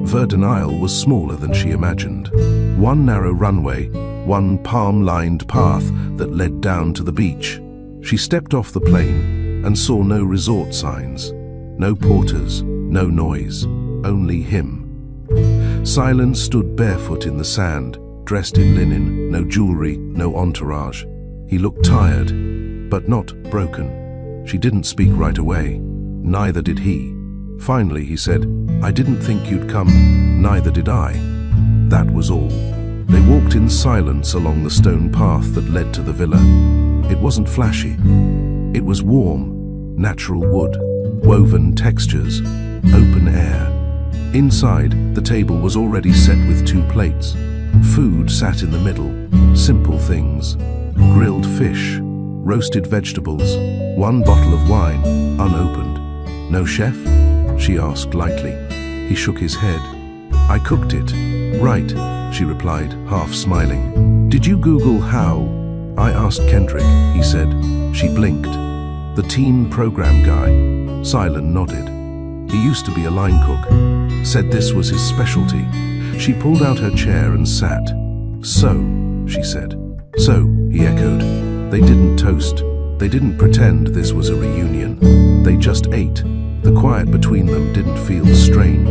Verdun Isle was smaller than she imagined. One narrow runway, one palm-lined path that led down to the beach. She stepped off the plane and saw no resort signs, no porters, no noise, only him. Silen stood barefoot in the sand, dressed in linen, no jewelry, no entourage. He looked tired, but not broken. She didn't speak right away. Neither did he. Finally, he said, I didn't think you'd come. Neither did I. That was all. They walked in silence along the stone path that led to the villa. It wasn't flashy. It was warm, natural wood, woven textures, open air. Inside, the table was already set with 2 plates. Food sat in the middle, simple things. Grilled fish, roasted vegetables, 1 bottle of wine, unopened. No chef? She asked lightly. He shook his head. I cooked it. Right, she replied, half smiling. Did you Google how? I asked Kendrick, he said. She blinked. The teen program guy. Silen nodded. He used to be a line cook. Said this was his specialty. She pulled out her chair and sat. So, she said. So, he echoed. They didn't toast. They didn't pretend this was a reunion. They just ate. The quiet between them didn't feel strained.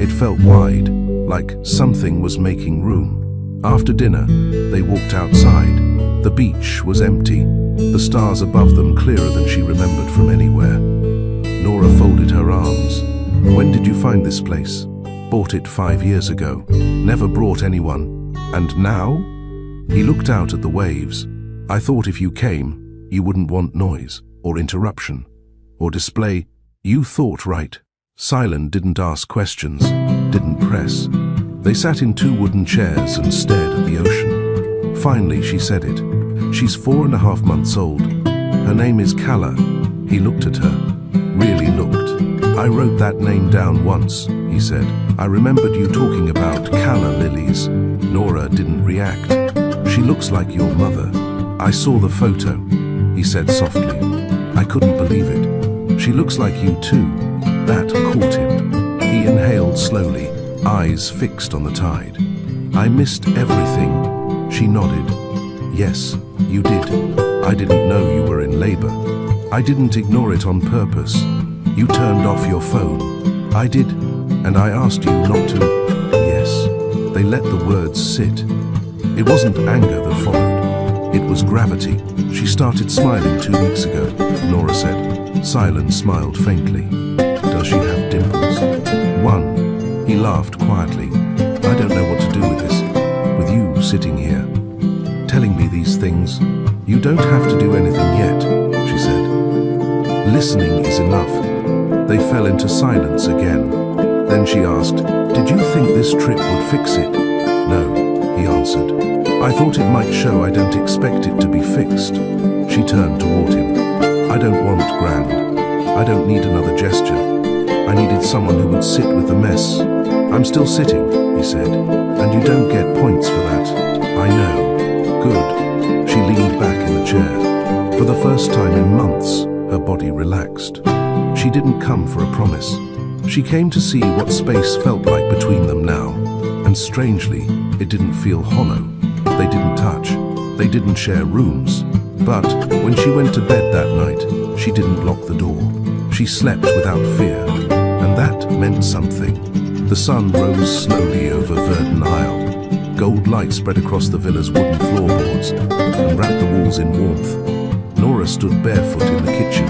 It felt wide, like something was making room. After dinner, they walked outside. The beach was empty, the stars above them clearer than she remembered from anywhere. Nora folded her arms. When did you find this place? Bought it 5 years ago. Never brought anyone. And now? He looked out at the waves. I thought if you came, you wouldn't want noise, or interruption, or display. You thought right. Silen didn't ask questions, didn't press. They sat in 2 wooden chairs and stared at the ocean. Finally, she said it. She's 4.5 months old. Her name is Calla. He looked at her. Really looked. I wrote that name down once, he said. I remembered you talking about calla lilies. Nora didn't react. She looks like your mother. I saw the photo, he said softly. I couldn't believe it. She looks like you too. That caught him. He inhaled slowly, eyes fixed on the tide. I missed everything. She nodded. Yes, you did. I didn't know you were in labor. I didn't ignore it on purpose. You turned off your phone. I did, and I asked you not to. Yes. They let the words sit. It wasn't anger that followed. It was gravity. She started smiling 2 weeks ago, Nora said. Silen smiled faintly. Does she have dimples? 1. He laughed quietly. I don't know what to do with this. With you sitting here, telling me these things. You don't have to do anything yet, she said. Listening is enough. They fell into silence again. Then she asked, did you think this trip would fix it? No, he answered. I thought it might show I don't expect it to be fixed. She turned toward him. I don't want grand. I don't need another gesture. I needed someone who would sit with the mess. I'm still sitting, he said, and you don't get points for that. I know. Good. She leaned back in the chair. For the first time in months, her body relaxed. She didn't come for a promise. She came to see what space felt like between them now. And strangely, it didn't feel hollow. They didn't touch. They didn't share rooms. But when she went to bed that night, she didn't lock the door. She slept without fear, and that meant something. The sun rose slowly over Verdon Isle. Gold light spread across the villa's wooden floorboards and wrapped the walls in warmth. Nora stood barefoot in the kitchen,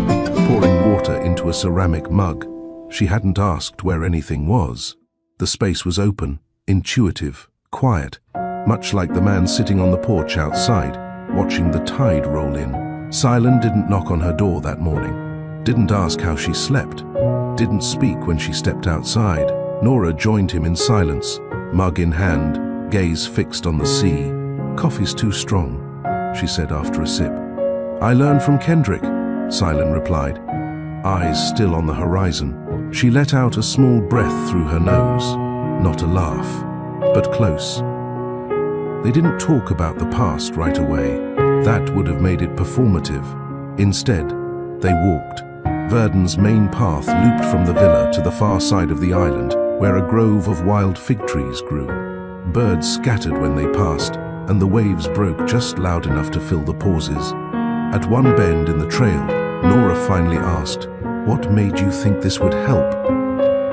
pouring water into a ceramic mug. She hadn't asked where anything was. The space was open, intuitive, quiet, much like the man sitting on the porch outside, watching the tide roll in. Silen didn't knock on her door that morning, didn't ask how she slept, didn't speak when she stepped outside. Nora joined him in silence, mug in hand, gaze fixed on the sea. "Coffee's too strong," she said after a sip. "I learned from Kendrick," Silen replied, eyes still on the horizon. She let out a small breath through her nose, not a laugh, but close. They didn't talk about the past right away. That would have made it performative. Instead, they walked. Verdon's main path looped from the villa to the far side of the island, where a grove of wild fig trees grew. Birds scattered when they passed, and the waves broke just loud enough to fill the pauses. At one bend in the trail, Nora finally asked, "What made you think this would help?"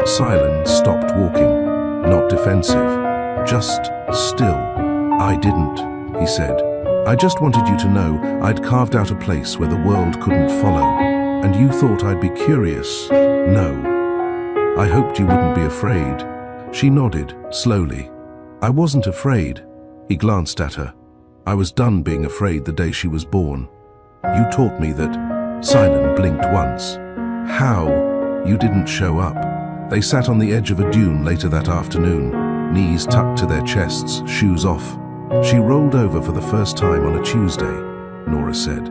Silen stopped walking, not defensive, just still. "I didn't," he said. "I just wanted you to know I'd carved out a place where the world couldn't follow, and you thought I'd be curious. No. I hoped you wouldn't be afraid." She nodded, slowly. "I wasn't afraid." He glanced at her. "I was done being afraid the day she was born. You taught me that." Silen blinked once. "How? You didn't show up." They sat on the edge of a dune later that afternoon, knees tucked to their chests, shoes off. "She rolled over for the first time on a Tuesday," Nora said.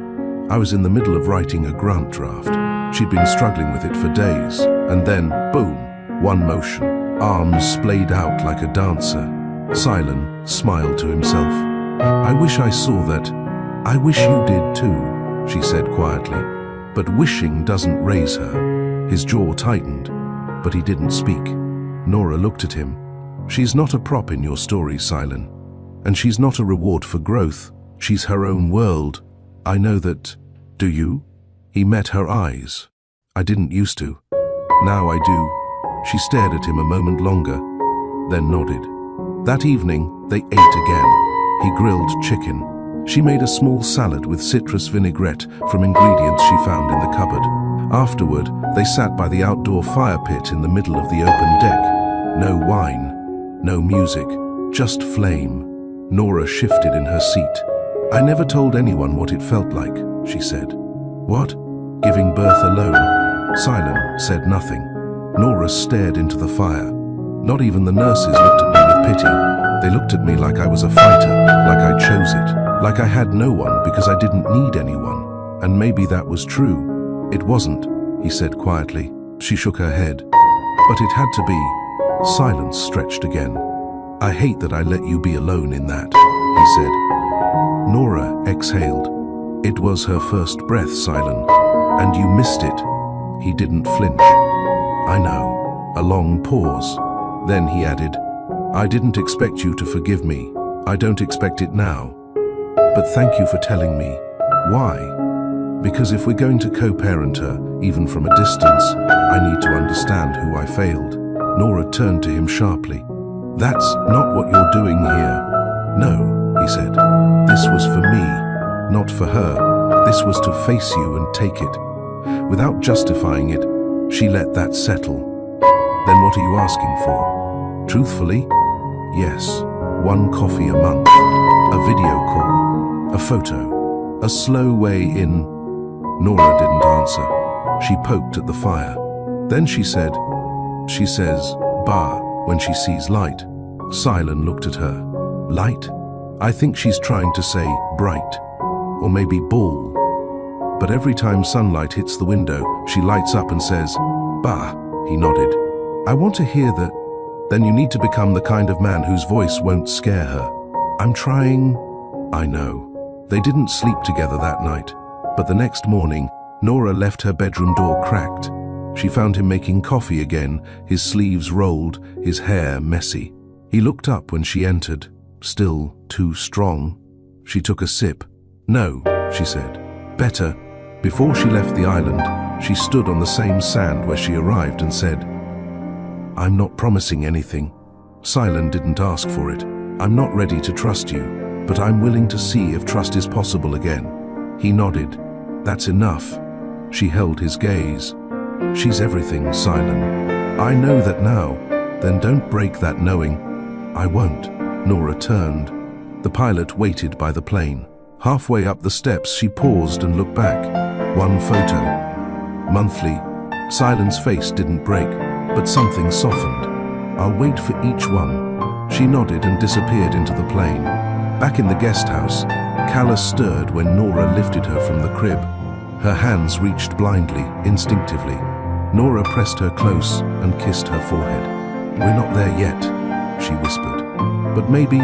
"I was in the middle of writing a grant draft. She'd been struggling with it for days, and then, boom, one motion. Arms splayed out like a dancer." Silen smiled to himself. "I wish I saw that. I wish you did too," she said quietly. But wishing doesn't raise her. His jaw tightened, but he didn't speak. Nora looked at him. "She's not a prop in your story, Silen. And she's not a reward for growth. She's her own world. I know that. Do you?" He met her eyes. "I didn't used to. Now I do." She stared at him a moment longer, then nodded. That evening, they ate again. He grilled chicken. She made a small salad with citrus vinaigrette from ingredients she found in the cupboard. Afterward, they sat by the outdoor fire pit in the middle of the open deck. No wine, no music, just flame. Nora shifted in her seat. "I never told anyone what it felt like," she said. "What? Giving birth alone?" Silen said nothing. Nora stared into the fire. Not even the nurses looked at me with pity. They looked at me like I was a fighter, like I chose it, like I had no one because I didn't need anyone. And maybe that was true. "It wasn't," he said quietly. She shook her head. "But it had to be." Silence stretched again. "I hate that I let you be alone in that," he said. Nora exhaled. "It was her first breath, Silen, and you missed it." He didn't flinch. "I know." A long pause. Then he added, "I didn't expect you to forgive me. I don't expect it now. But thank you for telling me." "Why?" "Because if we're going to co-parent her, even from a distance, I need to understand who I failed." Nora turned to him sharply. "That's not what you're doing here." "No," he said. "This was for me, not for her. This was to face you and take it." Without justifying it, she let that settle. "Then what are you asking for?" "Truthfully, yes. 1 coffee a month, a video call, a photo, a slow way in." Nora didn't answer. She poked at the fire. Then she said, "She says, bah, when she sees light." Silen looked at her. "Light? I think she's trying to say bright, or maybe ball. But every time sunlight hits the window, she lights up and says, bah." He nodded. "I want to hear that. Then you need to become the kind of man whose voice won't scare her." "I'm trying." "I know." They didn't sleep together that night, but the next morning, Nora left her bedroom door cracked. She found him making coffee again, his sleeves rolled, his hair messy. He looked up when she entered, still too strong. She took a sip. "No," she said. "Better." Before she left the island, she stood on the same sand where she arrived and said, I'm not promising anything. Silen didn't ask for it. I'm not ready to trust you, but I'm willing to see if trust is possible again. He nodded. That's enough. She held his gaze. She's everything, Silen. I know that now. Then don't break that knowing. I won't. Nora turned. The pilot waited by the plane. Halfway up the steps, she paused and looked back. One photo. Monthly. Silen's face didn't break, but something softened. I'll wait for each one. She nodded and disappeared into the plane. Back in the guest house, Calla stirred when Nora lifted her from the crib. Her hands reached blindly, instinctively. Nora pressed her close and kissed her forehead. We're not there yet, she whispered. But maybe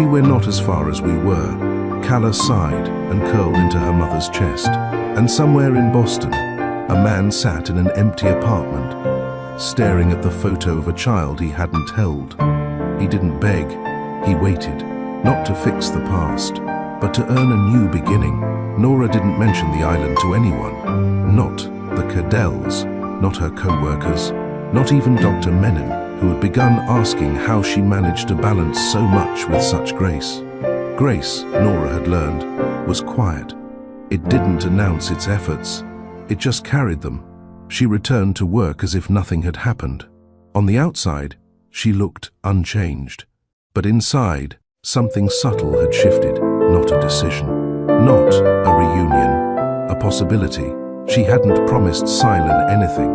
we're not as far as we were. Calla sighed and curled into her mother's chest. And somewhere in Boston, a man sat in an empty apartment, staring at the photo of a child he hadn't held. He didn't beg, he waited, not to fix the past, but to earn a new beginning. Nora didn't mention the island to anyone. Not the Caddells, not her co-workers, not even Dr. Menon, who had begun asking how she managed to balance so much with such grace. Grace, Nora had learned, was quiet. It didn't announce its efforts. It just carried them. She returned to work as if nothing had happened. On the outside, she looked unchanged. But inside, something subtle had shifted, not a decision. Not a reunion, a possibility. She hadn't promised Silen anything,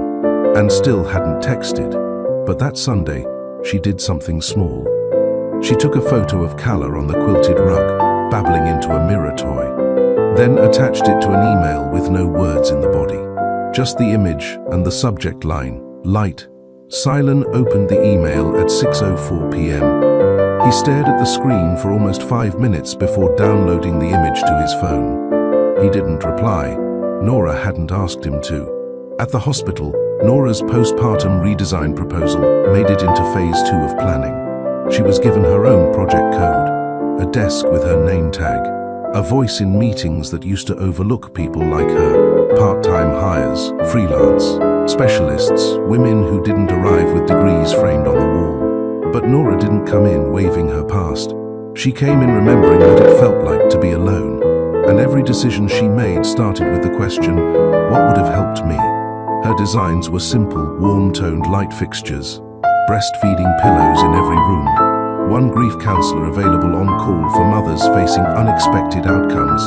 and still hadn't texted. But that Sunday, she did something small. She took a photo of Calla on the quilted rug, babbling into a mirror toy, then attached it to an email with no words in the body. Just the image and the subject line, light. Silen opened the email at 6:04 p.m. He stared at the screen for almost 5 minutes before downloading the image to his phone. He didn't reply. Nora hadn't asked him to. At the hospital, Nora's postpartum redesign proposal made it into phase 2 of planning. She was given her own project code, a desk with her name tag, a voice in meetings that used to overlook people like her, part-time hires, freelance, specialists, women who didn't arrive with degrees framed on the wall. But Nora didn't come in waving her past. She came in remembering what it felt like to be alone, and every decision she made started with the question, what would have helped me? Her designs were simple, warm-toned light fixtures, breastfeeding pillows in every room, one grief counselor available on call for mothers facing unexpected outcomes,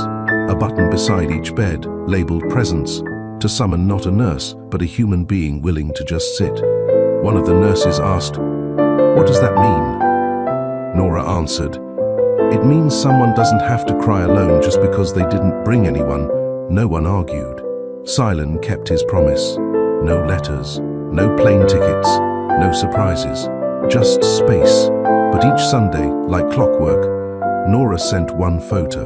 a button beside each bed labeled presence, to summon not a nurse, but a human being willing to just sit. One of the nurses asked, "What does that mean?" Nora answered, "It means someone doesn't have to cry alone just because they didn't bring anyone." No one argued. Silen kept his promise. No letters, no plane tickets, no surprises, just space. But each Sunday, like clockwork, Nora sent one photo.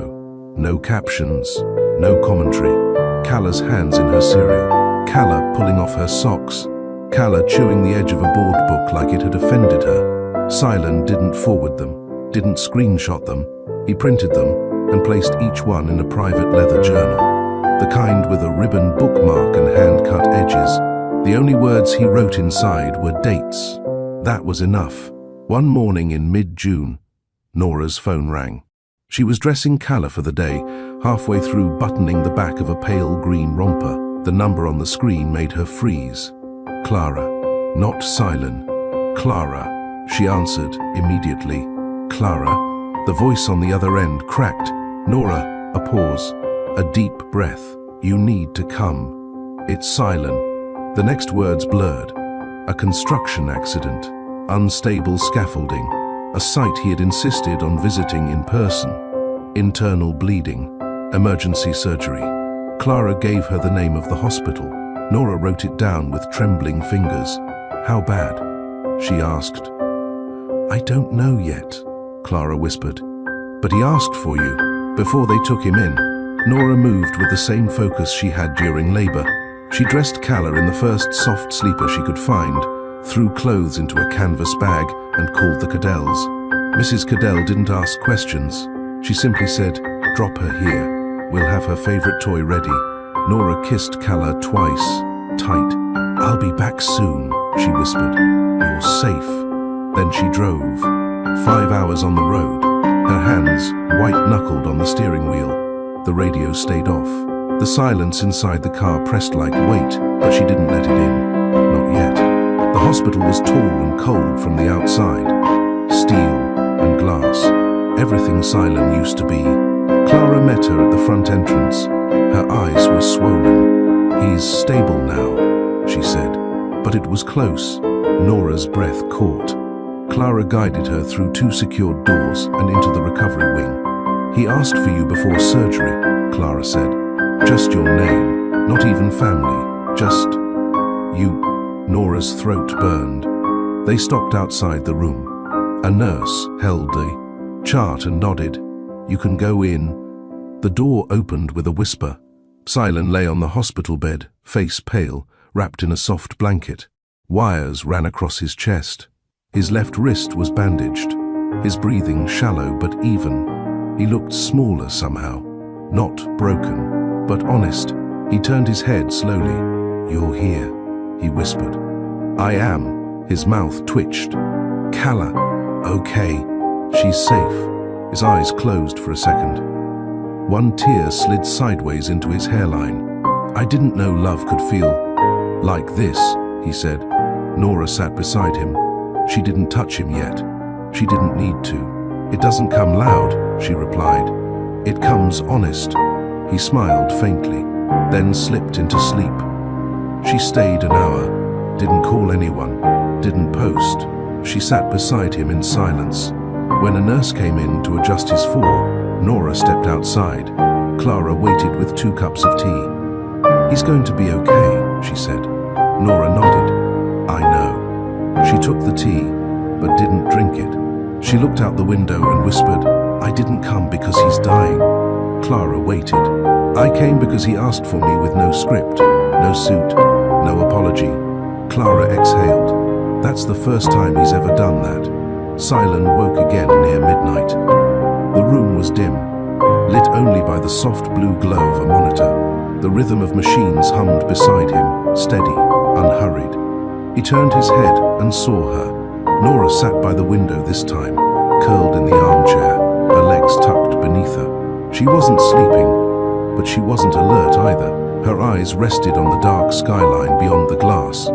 No captions, no commentary. Calla's hands in her cereal. Calla pulling off her socks. Calla chewing the edge of a board book like it had offended her. Silen didn't forward them, didn't screenshot them. He printed them and placed each one in a private leather journal. The kind with a ribbon bookmark and hand-cut edges. The only words he wrote inside were dates. That was enough. One morning in mid-June, Nora's phone rang. She was dressing Calla for the day, halfway through buttoning the back of a pale green romper. The number on the screen made her freeze. Clara, not Silen. Clara, she answered immediately. Clara. The voice on the other end cracked. Nora, a pause, a deep breath. You need to come. It's Silen. The next words blurred. A construction accident, unstable scaffolding, a site he had insisted on visiting in person. Internal bleeding, emergency surgery. Clara gave her the name of the hospital. Nora wrote it down with trembling fingers. How bad? She asked. I don't know yet, Clara whispered. But he asked for you. Before they took him in, Nora moved with the same focus she had during labor. She dressed Calla in the first soft sleeper she could find, threw clothes into a canvas bag, and called the Caddells. Mrs. Caddell didn't ask questions. She simply said, drop her here. We'll have her favorite toy ready. Nora kissed Calla twice, tight. I'll be back soon. she whispered. "You're safe." Then she drove. 5 hours on the road, her hands white-knuckled on the steering wheel. The radio stayed off. The silence inside the car pressed like weight, but she didn't let it in. Not yet. The hospital was tall and cold from the outside. Steel and glass. Everything Silent used to be. Clara met her at the front entrance. Her eyes were swollen. "He's stable now," she said. But it was close. Nora's breath caught. Clara guided her through 2 secured doors and into the recovery wing. "He asked for you before surgery," Clara said. "Just your name, not even family, just you." Nora's throat burned. They stopped outside the room. A nurse held a chart and nodded. "You can go in." The door opened with a whisper. Silent lay on the hospital bed, face pale, wrapped in a soft blanket. Wires ran across his chest. His left wrist was bandaged. His breathing shallow but even. He looked smaller somehow. Not broken, but honest. He turned his head slowly. "You're here," he whispered. "I am." His mouth twitched. "Calla." "Okay. She's safe." His eyes closed for a second. One tear slid sideways into his hairline. "I didn't know love could feel like this," he said. Nora sat beside him. She didn't touch him yet. She didn't need to. "It doesn't come loud," she replied. "It comes honest." He smiled faintly, then slipped into sleep. She stayed an hour, didn't call anyone, didn't post. She sat beside him in silence. When a nurse came in to adjust his fall, Nora stepped outside. Clara waited with 2 cups of tea. "He's going to be okay," she said. Nora nodded. "I know." She took the tea, but didn't drink it. She looked out the window and whispered, "I didn't come because he's dying." Clara waited. "I came because he asked for me with no script, no suit, no apology." Clara exhaled. "That's the first time he's ever done that." Silent woke again near midnight. The room was dim, lit only by the soft blue glow of a monitor. The rhythm of machines hummed beside him, steady, unhurried. He turned his head and saw her. Nora sat by the window this time, curled in the armchair, her legs tucked beneath her. She wasn't sleeping, but she wasn't alert either. Her eyes rested on the dark skyline beyond the glass.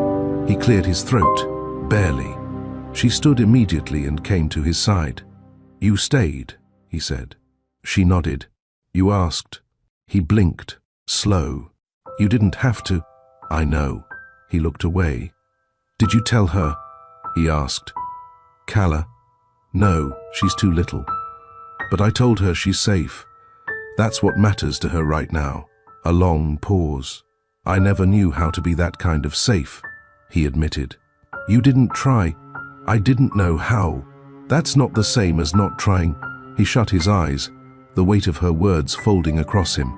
He cleared his throat, barely. She stood immediately and came to his side. "You stayed," he said. She nodded. "You asked." He blinked, slow. "You didn't have to." "I know." He looked away. "Did you tell her?" he asked. "Calla?" "No, she's too little. But I told her she's safe. That's what matters to her right now." A long pause. "I never knew how to be that kind of safe," he admitted. "You didn't try." "I didn't know how." "That's not the same as not trying." He shut his eyes, the weight of her words folding across him.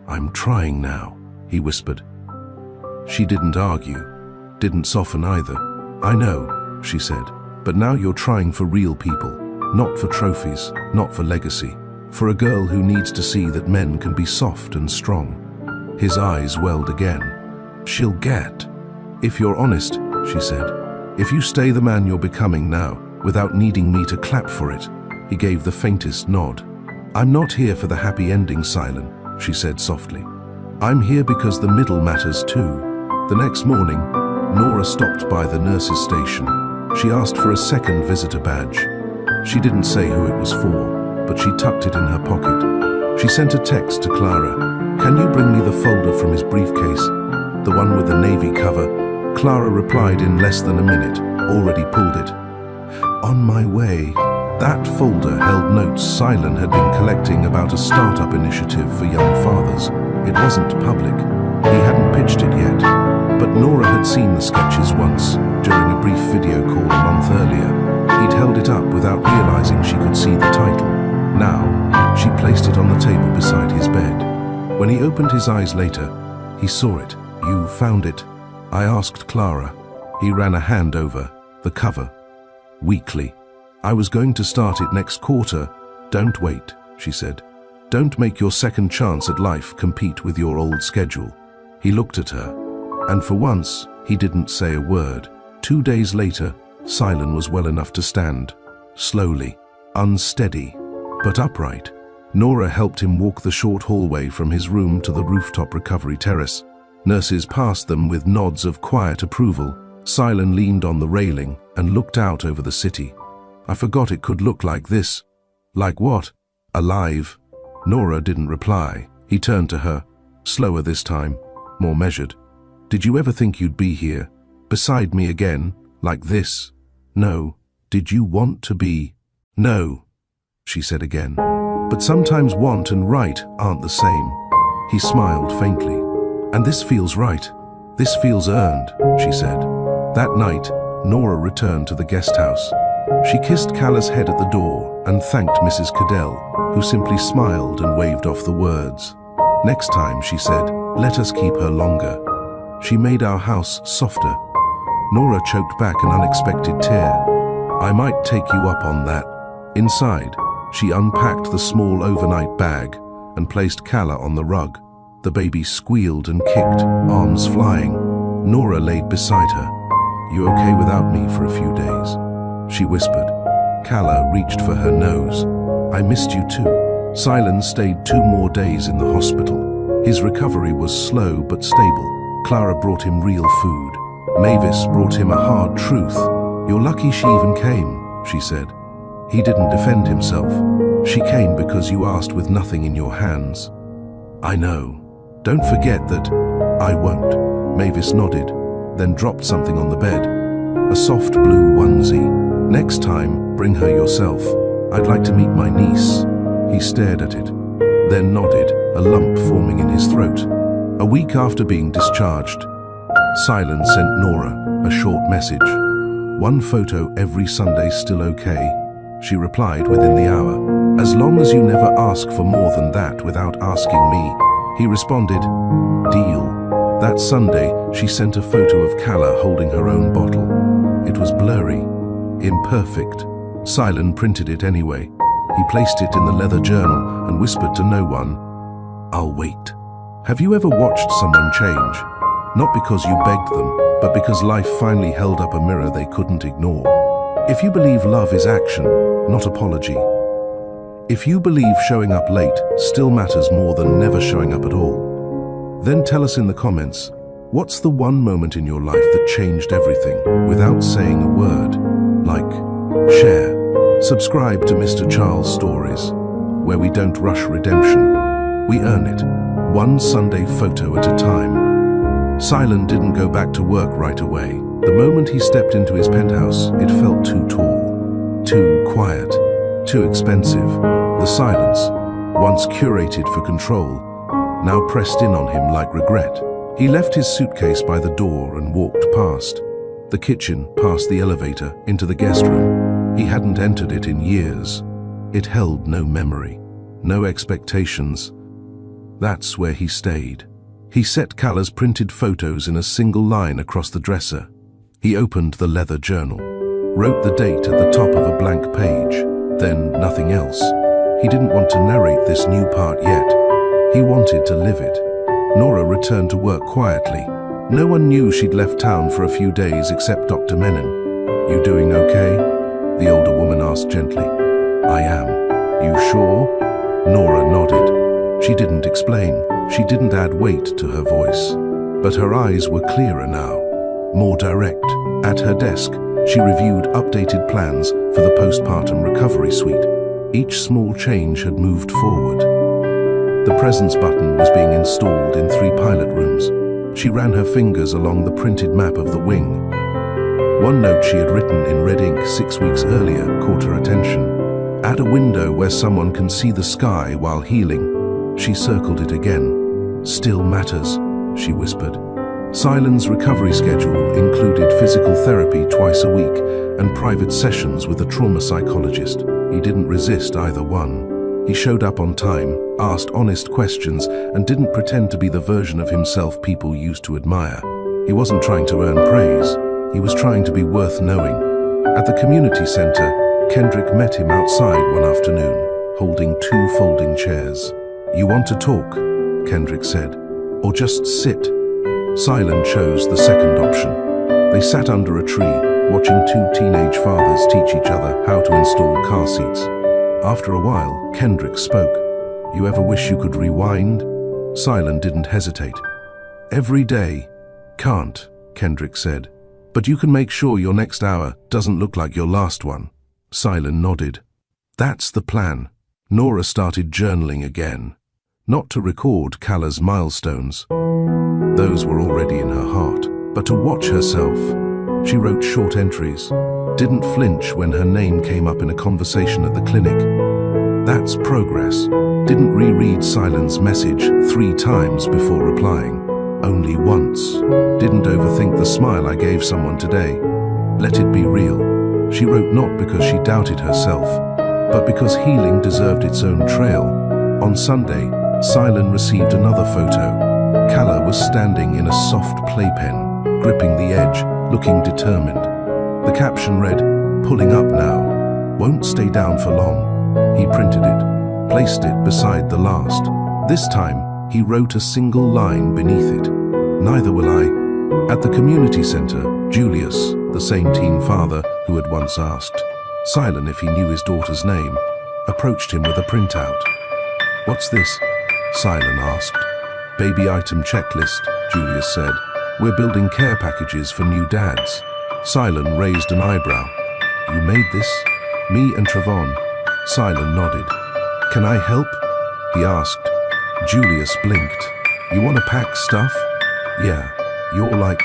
"I'm trying now," he whispered. She didn't argue, didn't soften either. "I know," she said, "but now you're trying for real people, not for trophies, not for legacy, for a girl who needs to see that men can be soft and strong." His eyes welled again. "She'll get. If you're honest," she said. "If you stay the man you're becoming now, without needing me to clap for it." He gave the faintest nod. "I'm not here for the happy ending, Silent," she said softly. "I'm here because the middle matters too." The next morning, Nora stopped by the nurse's station. She asked for a second visitor badge. She didn't say who it was for, but she tucked it in her pocket. She sent a text to Clara. "Can you bring me the folder from his briefcase? The one with the navy cover?" Clara replied in less than a minute, "Already pulled it." "On my way." That folder held notes Silent had been collecting about a startup initiative for young fathers. It wasn't public. He hadn't pitched it yet. But Nora had seen the sketches once, during a brief video call a month earlier. He'd held it up without realizing she could see the title. Now, she placed it on the table beside his bed. When he opened his eyes later, he saw it. "You found it?" I asked Clara. He ran a hand over the cover. Weakly. "I was going to start it next quarter." "Don't wait," she said. "Don't make your second chance at life compete with your old schedule." He looked at her. And for once, he didn't say a word. 2 days later, Silen was well enough to stand, slowly, unsteady, but upright. Nora helped him walk the short hallway from his room to the rooftop recovery terrace. Nurses passed them with nods of quiet approval. Silen leaned on the railing and looked out over the city. "I forgot it could look like this." "Like what?" "Alive." Nora didn't reply. He turned to her, slower this time, more measured. "Did you ever think you'd be here, beside me again, like this?" "No." "Did you want to be?" "No," she said again. "But sometimes want and right aren't the same." He smiled faintly. "And this feels right. This feels earned," she said. That night, Nora returned to the guest house. She kissed Calla's head at the door and thanked Mrs. Cadell, who simply smiled and waved off the words. "Next time," she said, "let us keep her longer. She made our house softer." Nora choked back an unexpected tear. "I might take you up on that." Inside, she unpacked the small overnight bag and placed Calla on the rug. The baby squealed and kicked, arms flying. Nora laid beside her. "You okay without me for a few days?" she whispered. Calla reached for her nose. "I missed you too." Silen stayed 2 more days in the hospital. His recovery was slow but stable. Clara brought him real food. Mavis brought him a hard truth. "You're lucky she even came," she said. He didn't defend himself. "She came because you asked with nothing in your hands." "I know. Don't forget that." "I won't." Mavis nodded, then dropped something on the bed. A soft blue onesie. "Next time, bring her yourself. I'd like to meet my niece." He stared at it, then nodded, a lump forming in his throat. A week after being discharged, Silen sent Nora a short message. "One photo every Sunday, still okay?" She replied within the hour. "As long as you never ask for more than that without asking me." He responded, "Deal." That Sunday, she sent a photo of Calla holding her own bottle. It was blurry, imperfect. Silen printed it anyway. He placed it in the leather journal and whispered to no one, "I'll wait." Have you ever watched someone change? Not because you begged them, but because life finally held up a mirror they couldn't ignore. If you believe love is action, not apology. If you believe showing up late still matters more than never showing up at all, then tell us in the comments, what's the one moment in your life that changed everything without saying a word? Like, share, subscribe to Mr. Charles Stories, where we don't rush redemption. We earn it, one Sunday photo at a time. Silen didn't go back to work right away. The moment he stepped into his penthouse, it felt too tall, too quiet, too expensive. The silence, once curated for control, now pressed in on him like regret. He left his suitcase by the door and walked past the kitchen, past the elevator, into the guest room. He hadn't entered it in years. It held no memory, no expectations. That's where he stayed. He set Calla's printed photos in a single line across the dresser. He opened the leather journal, wrote the date at the top of a blank page, then nothing else. He didn't want to narrate this new part yet. He wanted to live it. Nora returned to work quietly. No one knew she'd left town for a few days except Dr. Menon. "You doing okay?" the older woman asked gently. "I am." "You sure?" Nora nodded. She didn't explain. She didn't add weight to her voice. But her eyes were clearer now, more direct. At her desk, she reviewed updated plans for the postpartum recovery suite. Each small change had moved forward. The presence button was being installed in 3 pilot rooms. She ran her fingers along the printed map of the wing. One note she had written in red ink 6 weeks earlier caught her attention. "Add a window where someone can see the sky while healing." She circled it again. "Still matters," she whispered. Silen's recovery schedule included physical therapy twice a week and private sessions with a trauma psychologist. He didn't resist either one. He showed up on time, asked honest questions, and didn't pretend to be the version of himself people used to admire. He wasn't trying to earn praise. He was trying to be worth knowing. At the community center, Kendrick met him outside one afternoon, holding 2 folding chairs. "You want to talk?" Kendrick said. "Or just sit?" Silen chose the second option. They sat under a tree, watching two teenage fathers teach each other how to install car seats. After a while, Kendrick spoke. "You ever wish you could rewind?" Silen didn't hesitate. "Every day." "Can't," Kendrick said. "But you can make sure your next hour doesn't look like your last one." Silen nodded. "That's the plan." Nora started journaling again. Not to record Kala's milestones. Those were already in her heart. But to watch herself. She wrote short entries. Didn't flinch when her name came up in a conversation at the clinic. That's progress. Didn't reread Silen's message 3 times before replying. Only once. Didn't overthink the smile I gave someone today. Let it be real. She wrote not because she doubted herself, but because healing deserved its own trail. On Sunday, Silen received another photo. Kala was standing in a soft playpen, gripping the edge, looking determined. The caption read, "Pulling up now. Won't stay down for long." He printed it, placed it beside the last. This time, he wrote a single line beneath it. "Neither will I." At the community center, Julius, the same teen father who had once asked Silen if he knew his daughter's name, approached him with a printout. "What's this?" Silen asked. "Baby item checklist," Julius said. "We're building care packages for new dads." Silen raised an eyebrow. "You made this?" "Me and Trevon." Silen nodded. "Can I help?" he asked. Julius blinked. "You want to pack stuff?" "Yeah. You're like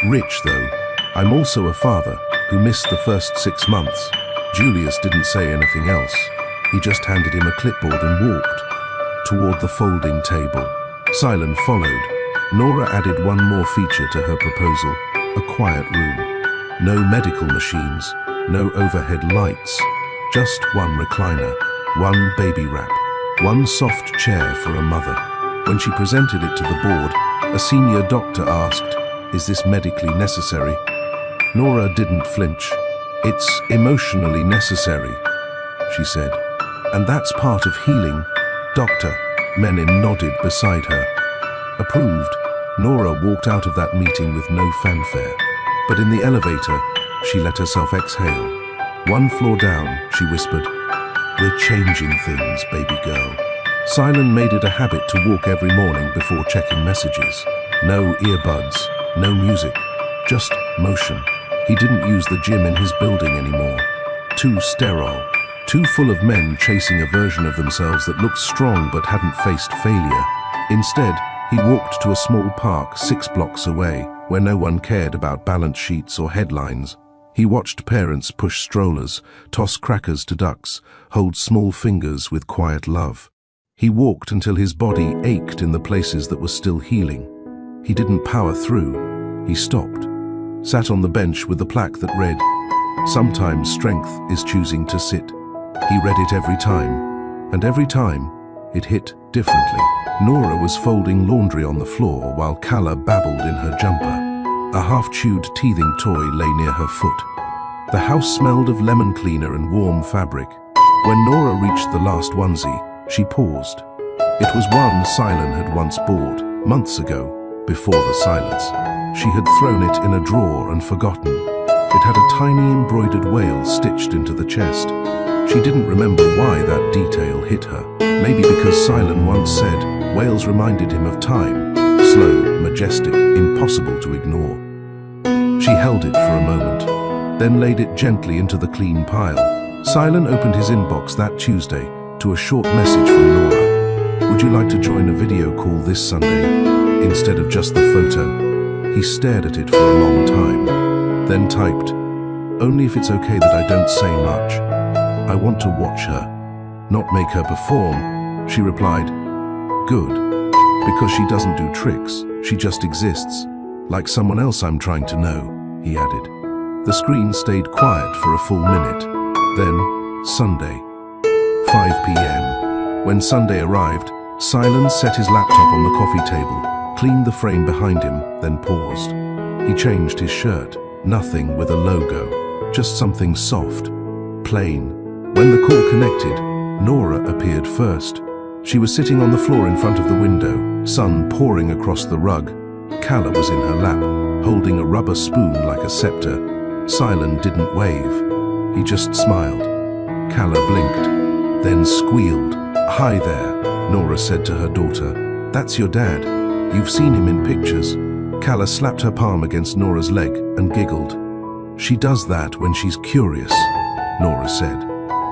rich though. I'm also a father who missed the first 6 months." Julius didn't say anything else. He just handed him a clipboard and walked toward the folding table. Silen followed. Nora added one more feature to her proposal, a quiet room. No medical machines, no overhead lights, just one recliner, one baby wrap, one soft chair for a mother. When she presented it to the board, a senior doctor asked, "Is this medically necessary?" Nora didn't flinch. "It's emotionally necessary," she said. "And that's part of healing, Doctor." Menin nodded beside her. Approved. Nora walked out of that meeting with no fanfare. But in the elevator, she let herself exhale. "One floor down," she whispered. "We're changing things, baby girl." Silen made it a habit to walk every morning before checking messages. No earbuds, no music, just motion. He didn't use the gym in his building anymore. Too sterile. Too full of men chasing a version of themselves that looked strong but hadn't faced failure. Instead, he walked to a small park 6 blocks away, where no one cared about balance sheets or headlines. He watched parents push strollers, toss crackers to ducks, hold small fingers with quiet love. He walked until his body ached in the places that were still healing. He didn't power through. He stopped. Sat on the bench with the plaque that read, "Sometimes strength is choosing to sit." He read it every time, and every time, it hit differently. Nora was folding laundry on the floor while Kala babbled in her jumper. A half-chewed teething toy lay near her foot. The house smelled of lemon cleaner and warm fabric. When Nora reached the last onesie, she paused. It was one Silen had once bought, months ago, before the silence. She had thrown it in a drawer and forgotten. It had a tiny embroidered whale stitched into the chest. She didn't remember why that detail hit her. Maybe because Silen once said whales reminded him of time, slow, majestic, impossible to ignore. She held it for a moment, then laid it gently into the clean pile. Silen opened his inbox that Tuesday to a short message from Nora. "Would you like to join a video call this Sunday, instead of just the photo?" He stared at it for a long time, then typed, "Only if it's okay that I don't say much. I want to watch her, not make her perform." She replied, "Good. Because she doesn't do tricks, she just exists. Like someone else I'm trying to know," he added. The screen stayed quiet for a full minute. Then, Sunday, 5 p.m. When Sunday arrived, Silen set his laptop on the coffee table, cleaned the frame behind him, then paused. He changed his shirt, nothing with a logo, just something soft, plain. When the call connected, Nora appeared first. She was sitting on the floor in front of the window, sun pouring across the rug. Calla was in her lap, holding a rubber spoon like a scepter. Silen didn't wave. He just smiled. Calla blinked, then squealed. "Hi there," Nora said to her daughter. "That's your dad. You've seen him in pictures." Calla slapped her palm against Nora's leg and giggled. "She does that when she's curious," Nora said.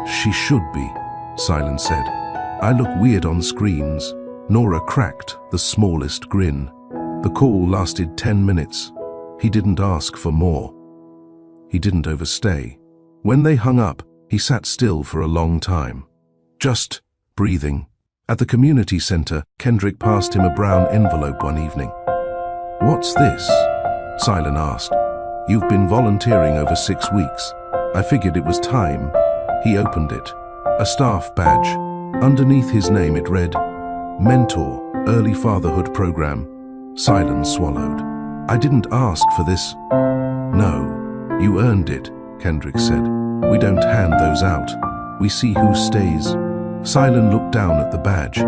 "She should be," Silen said. "I look weird on screens." Nora cracked the smallest grin. The call lasted 10 minutes. He didn't ask for more. He didn't overstay. When they hung up, he sat still for a long time, just breathing. At the community center, Kendrick passed him a brown envelope one evening. "What's this?" Silen asked. "You've been volunteering over 6 weeks. I figured it was time." He opened it. A staff badge. Underneath his name it read, "Mentor, Early Fatherhood Program." Silen swallowed. "I didn't ask for this." "No, you earned it," Kendrick said. "We don't hand those out. We see who stays." Silen looked down at the badge.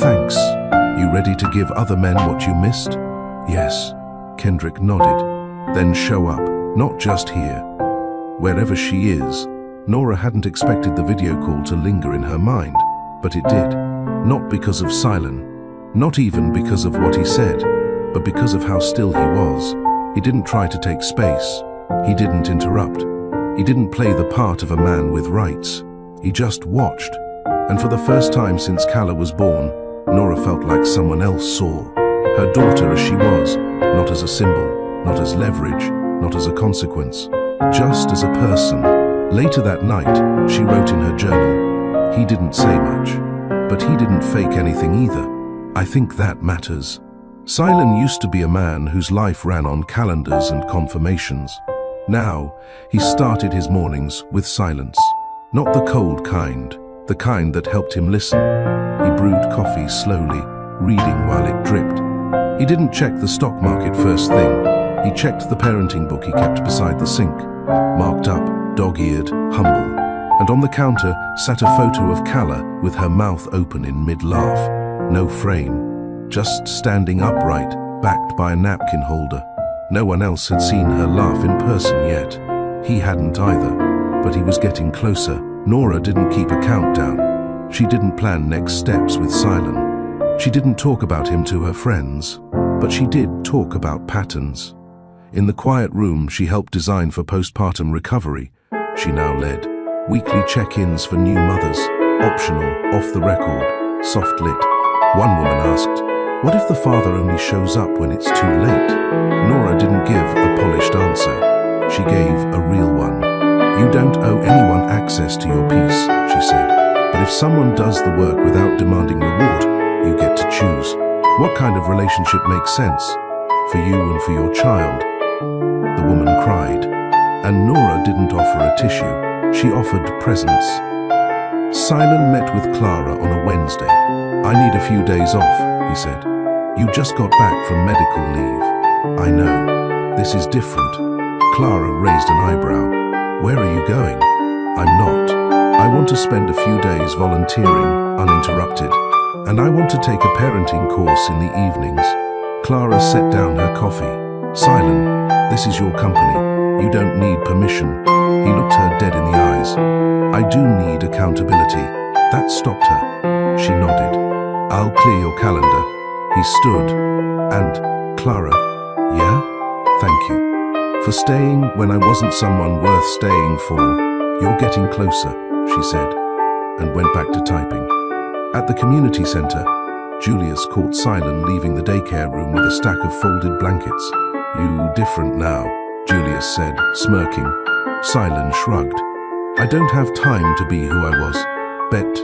"Thanks. You ready to give other men what you missed?" "Yes," Kendrick nodded. "Then show up, not just here." Wherever she is, Nora hadn't expected the video call to linger in her mind, but it did. Not because of Silen, not even because of what he said, but because of how still he was. He didn't try to take space. He didn't interrupt. He didn't play the part of a man with rights. He just watched. And for the first time since Calla was born, Nora felt like someone else saw her daughter as she was, not as a symbol, not as leverage, not as a consequence, just as a person. Later that night, she wrote in her journal, "He didn't say much, but he didn't fake anything either. I think that matters." Silen used to be a man whose life ran on calendars and confirmations. Now, he started his mornings with silence. Not the cold kind, the kind that helped him listen. He brewed coffee slowly, reading while it dripped. He didn't check the stock market first thing. He checked the parenting book he kept beside the sink, marked up, dog-eared, humble. And on the counter sat a photo of Calla with her mouth open in mid-laugh. No frame, just standing upright, backed by a napkin holder. No one else had seen her laugh in person yet. He hadn't either, but he was getting closer. Nora didn't keep a countdown. She didn't plan next steps with Silen. She didn't talk about him to her friends, but she did talk about patterns. In the quiet room she helped design for postpartum recovery, she now led weekly check-ins for new mothers, optional, off the record, soft lit. One woman asked, "What if the father only shows up when it's too late?" Nora didn't give a polished answer. She gave a real one. "You don't owe anyone access to your peace," she said. "But if someone does the work without demanding reward, you get to choose. What kind of relationship makes sense for you and for your child?" The woman cried, and Nora didn't offer a tissue. She offered presence. Silen met with Clara on a Wednesday. "I need a few days off," he said. "You just got back from medical leave." "I know. This is different." Clara raised an eyebrow. "Where are you going?" "I'm not. I want to spend a few days volunteering, uninterrupted. And I want to take a parenting course in the evenings." Clara set down her coffee. "Silen, this is your company. You don't need permission." He looked her dead in the eyes. "I do need accountability." That stopped her. She nodded. "I'll clear your calendar." He stood. "And, Clara, yeah? Thank you. For staying when I wasn't someone worth staying for. You're getting closer," she said, and went back to typing. At the community center, Julius caught Silen leaving the daycare room with a stack of folded blankets. "You different now," Julius said, smirking. Silen shrugged. "I don't have time to be who I was. Bet."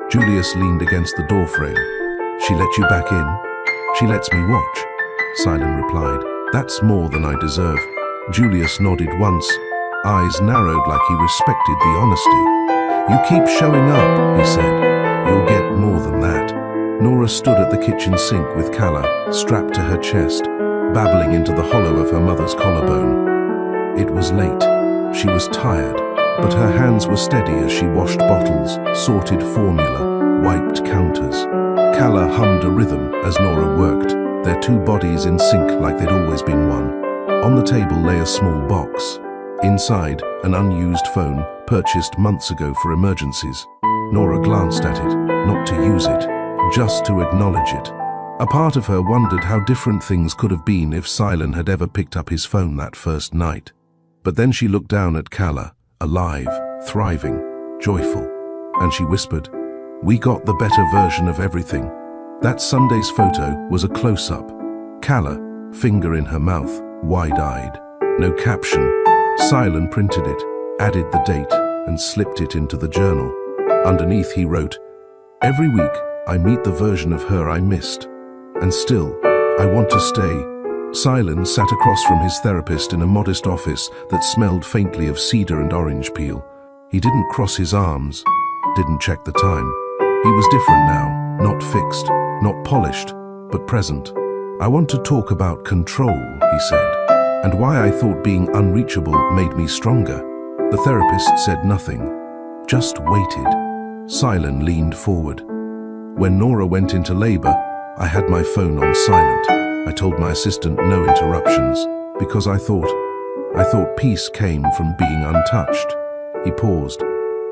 Julius leaned against the doorframe. "She let you back in?" "She lets me watch," Silen replied. "That's more than I deserve." Julius nodded once, eyes narrowed like he respected the honesty. "You keep showing up," he said. "You'll get more than that." Nora stood at the kitchen sink with Calla strapped to her chest, babbling into the hollow of her mother's collarbone. It was late. She was tired, but her hands were steady as she washed bottles, sorted formula, wiped counters. Calla hummed a rhythm as Nora worked, their two bodies in sync like they'd always been one. On the table lay a small box. Inside, an unused phone, purchased months ago for emergencies. Nora glanced at it, not to use it, just to acknowledge it. A part of her wondered how different things could have been if Silen had ever picked up his phone that first night. But then she looked down at Kala, alive, thriving, joyful, and she whispered, "We got the better version of everything." That Sunday's photo was a close-up. Kala, finger in her mouth, wide-eyed. No caption. Silen printed it, added the date, and slipped it into the journal. Underneath he wrote, "Every week I meet the version of her I missed. And still, I want to stay." Silen sat across from his therapist in a modest office that smelled faintly of cedar and orange peel. He didn't cross his arms, didn't check the time. He was different now, not fixed, not polished, but present. "I want to talk about control," he said, "and why I thought being unreachable made me stronger." The therapist said nothing, just waited. Silen leaned forward. "When Nora went into labor, I had my phone on silent. I told my assistant no interruptions, because I thought peace came from being untouched." He paused.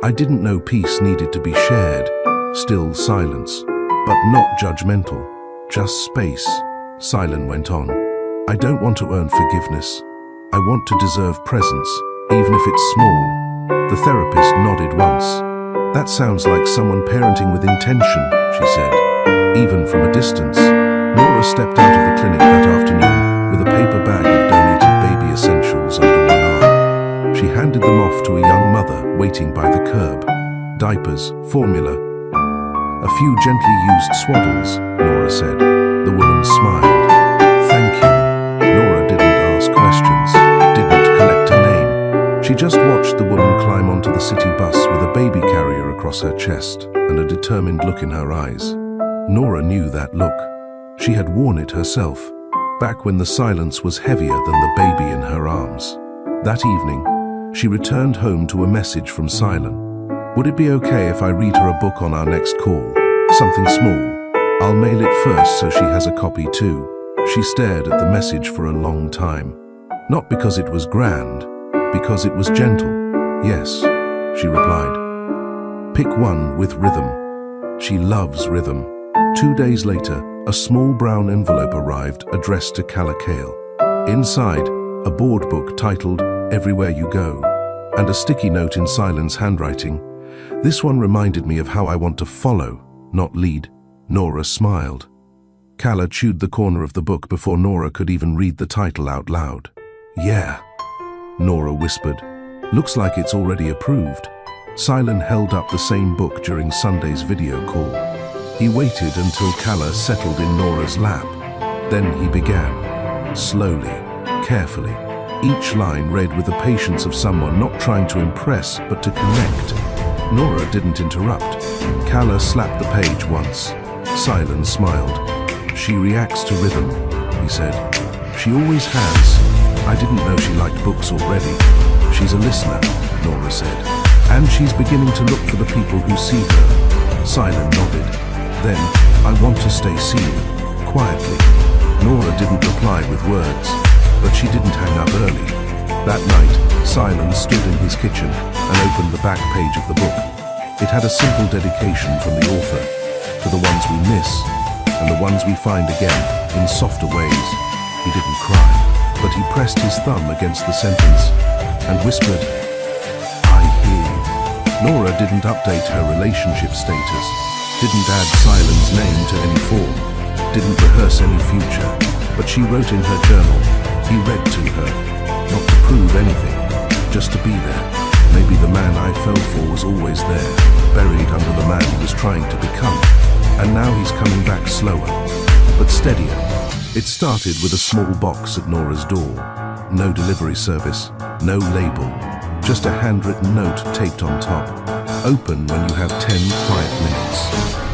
"I didn't know peace needed to be shared." Still silence, but not judgmental, just space. Silen went on. "I don't want to earn forgiveness. I want to deserve presence, even if it's small." The therapist nodded once. "That sounds like someone parenting with intention," she said, even from a distance. Nora stepped out of the clinic that afternoon with a paper bag of donated baby essentials under one arm. She handed them off to a young mother waiting by the curb. Diapers, formula, a few gently used swaddles, Nora said. The woman smiled. "Thank you." Nora didn't ask questions, didn't collect a name. She just watched the woman climb onto the city bus with a baby carrier across her chest and a determined look in her eyes. Nora knew that look. She had worn it herself, back when the silence was heavier than the baby in her arms. That evening, she returned home to a message from Silen. "Would it be okay if I read her a book on our next call? Something small. I'll mail it first so she has a copy too." She stared at the message for a long time. Not because it was grand, because it was gentle. "Yes," she replied. "Pick one with rhythm." She loves rhythm. 2 days later, a small brown envelope arrived addressed to Kala Kale. Inside, a board book titled "Everywhere You Go," and a sticky note in Silen's handwriting. "This one reminded me of how I want to follow, not lead." Nora smiled. Kala chewed the corner of the book before Nora could even read the title out loud. "Yeah," Nora whispered. "Looks like it's already approved." Silen held up the same book during Sunday's video call. He waited until Kala settled in Nora's lap. Then he began, slowly, carefully, each line read with the patience of someone not trying to impress but to connect. Nora didn't interrupt. Kala slapped the page once. Silen smiled. "She reacts to rhythm," he said. "She always has. I didn't know she liked books already. She's a listener," Nora said. "And she's beginning to look for the people who see her." Silen nodded. "Then, I want to stay seen," quietly. Nora didn't reply with words, but she didn't hang up early. That night, Silen stood in his kitchen and opened the back page of the book. It had a simple dedication from the author, to the ones we miss, and the ones we find again, in softer ways. He didn't cry, but he pressed his thumb against the sentence, and whispered, "I hear." Nora didn't update her relationship status, didn't add Silen's name to any form, didn't rehearse any future, but she wrote in her journal, "He read to her," not to prove anything, just to be there. Maybe the man I fell for was always there, buried under the man he was trying to become, and now he's coming back slower, but steadier. It started with a small box at Nora's door. No delivery service, no label, just a handwritten note taped on top. Open when you have 10 quiet minutes.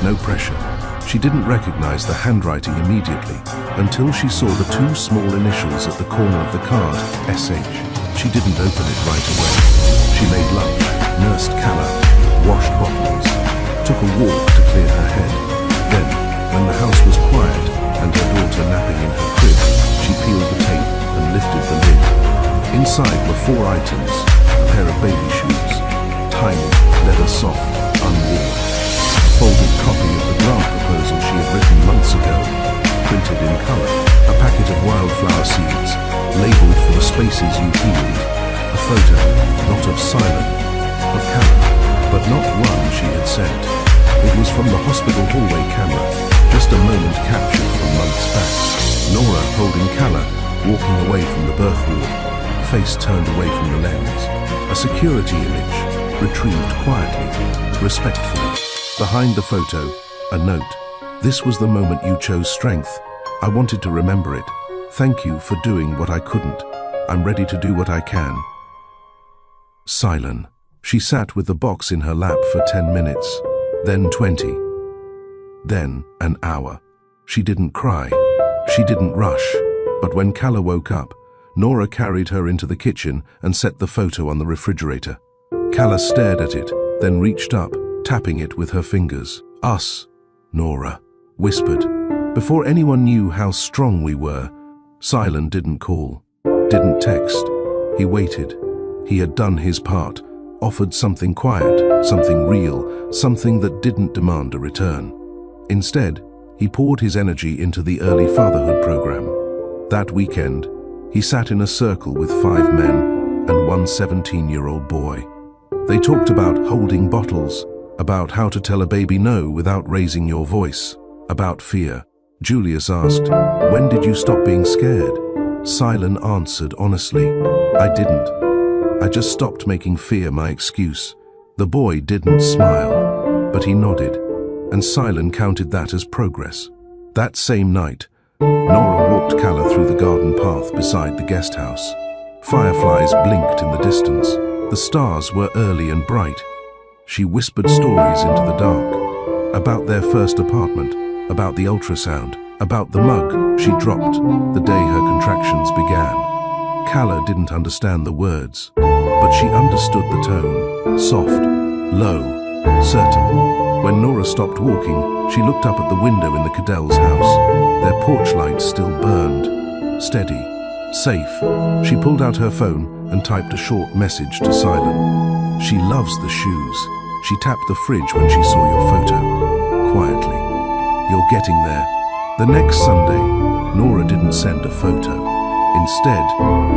No pressure. She didn't recognize the handwriting immediately until she saw the 2 small initials at the corner of the card, SH. She didn't open it right away. She made lunch, nursed Kala, washed bottles, took a walk to clear her head. Then, when the house was quiet, and her daughter napping in her crib, she peeled the tape and lifted the lid. Inside were 4 items: a pair of baby shoes, tiny, leather soft, unworn, a folded copy of the grant proposal she had written months ago, printed in color, a packet of wildflower seeds, labeled for the spaces you healed, a photo, not of Silent, of Callum, but not one she had sent. It was from the hospital hallway camera, just a moment captured from months back. Nora holding Calla, walking away from the birth ward, face turned away from the lens. A security image, retrieved quietly, respectfully. Behind the photo, a note. This was the moment you chose strength. I wanted to remember it. Thank you for doing what I couldn't. I'm ready to do what I can. Silent. She sat with the box in her lap for 10 minutes, then 20, then an hour. She didn't cry. She didn't rush. But when Calla woke up, Nora carried her into the kitchen and set the photo on the refrigerator. Calla stared at it, then reached up, tapping it with her fingers. Us, Nora whispered. Before anyone knew how strong we were, Silent didn't call, didn't text. He waited. He had done his part, offered something quiet, something real, something that didn't demand a return. Instead, he poured his energy into the early fatherhood program. That weekend, he sat in a circle with 5 men and 1 17-year-old boy. They talked about holding bottles, about how to tell a baby no without raising your voice, about fear. Julius asked, "When did you stop being scared?" Silent answered honestly, "I didn't. I just stopped making fear my excuse." The boy didn't smile, but he nodded, and Silent counted that as progress. That same night, Nora walked Calla through the garden path beside the guest house. Fireflies blinked in the distance. The stars were early and bright. She whispered stories into the dark, about their first apartment, about the ultrasound, about the mug she dropped the day her contractions began. Calla didn't understand the words, but she understood the tone, soft, low, certain. When Nora stopped walking, she looked up at the window in the Cadell's house. Their porch lights still burned, steady, safe. She pulled out her phone and typed a short message to Silent. She loves the shoes. She tapped the fridge when she saw your photo. Quietly. You're getting there. The next Sunday, Nora didn't send a photo. Instead,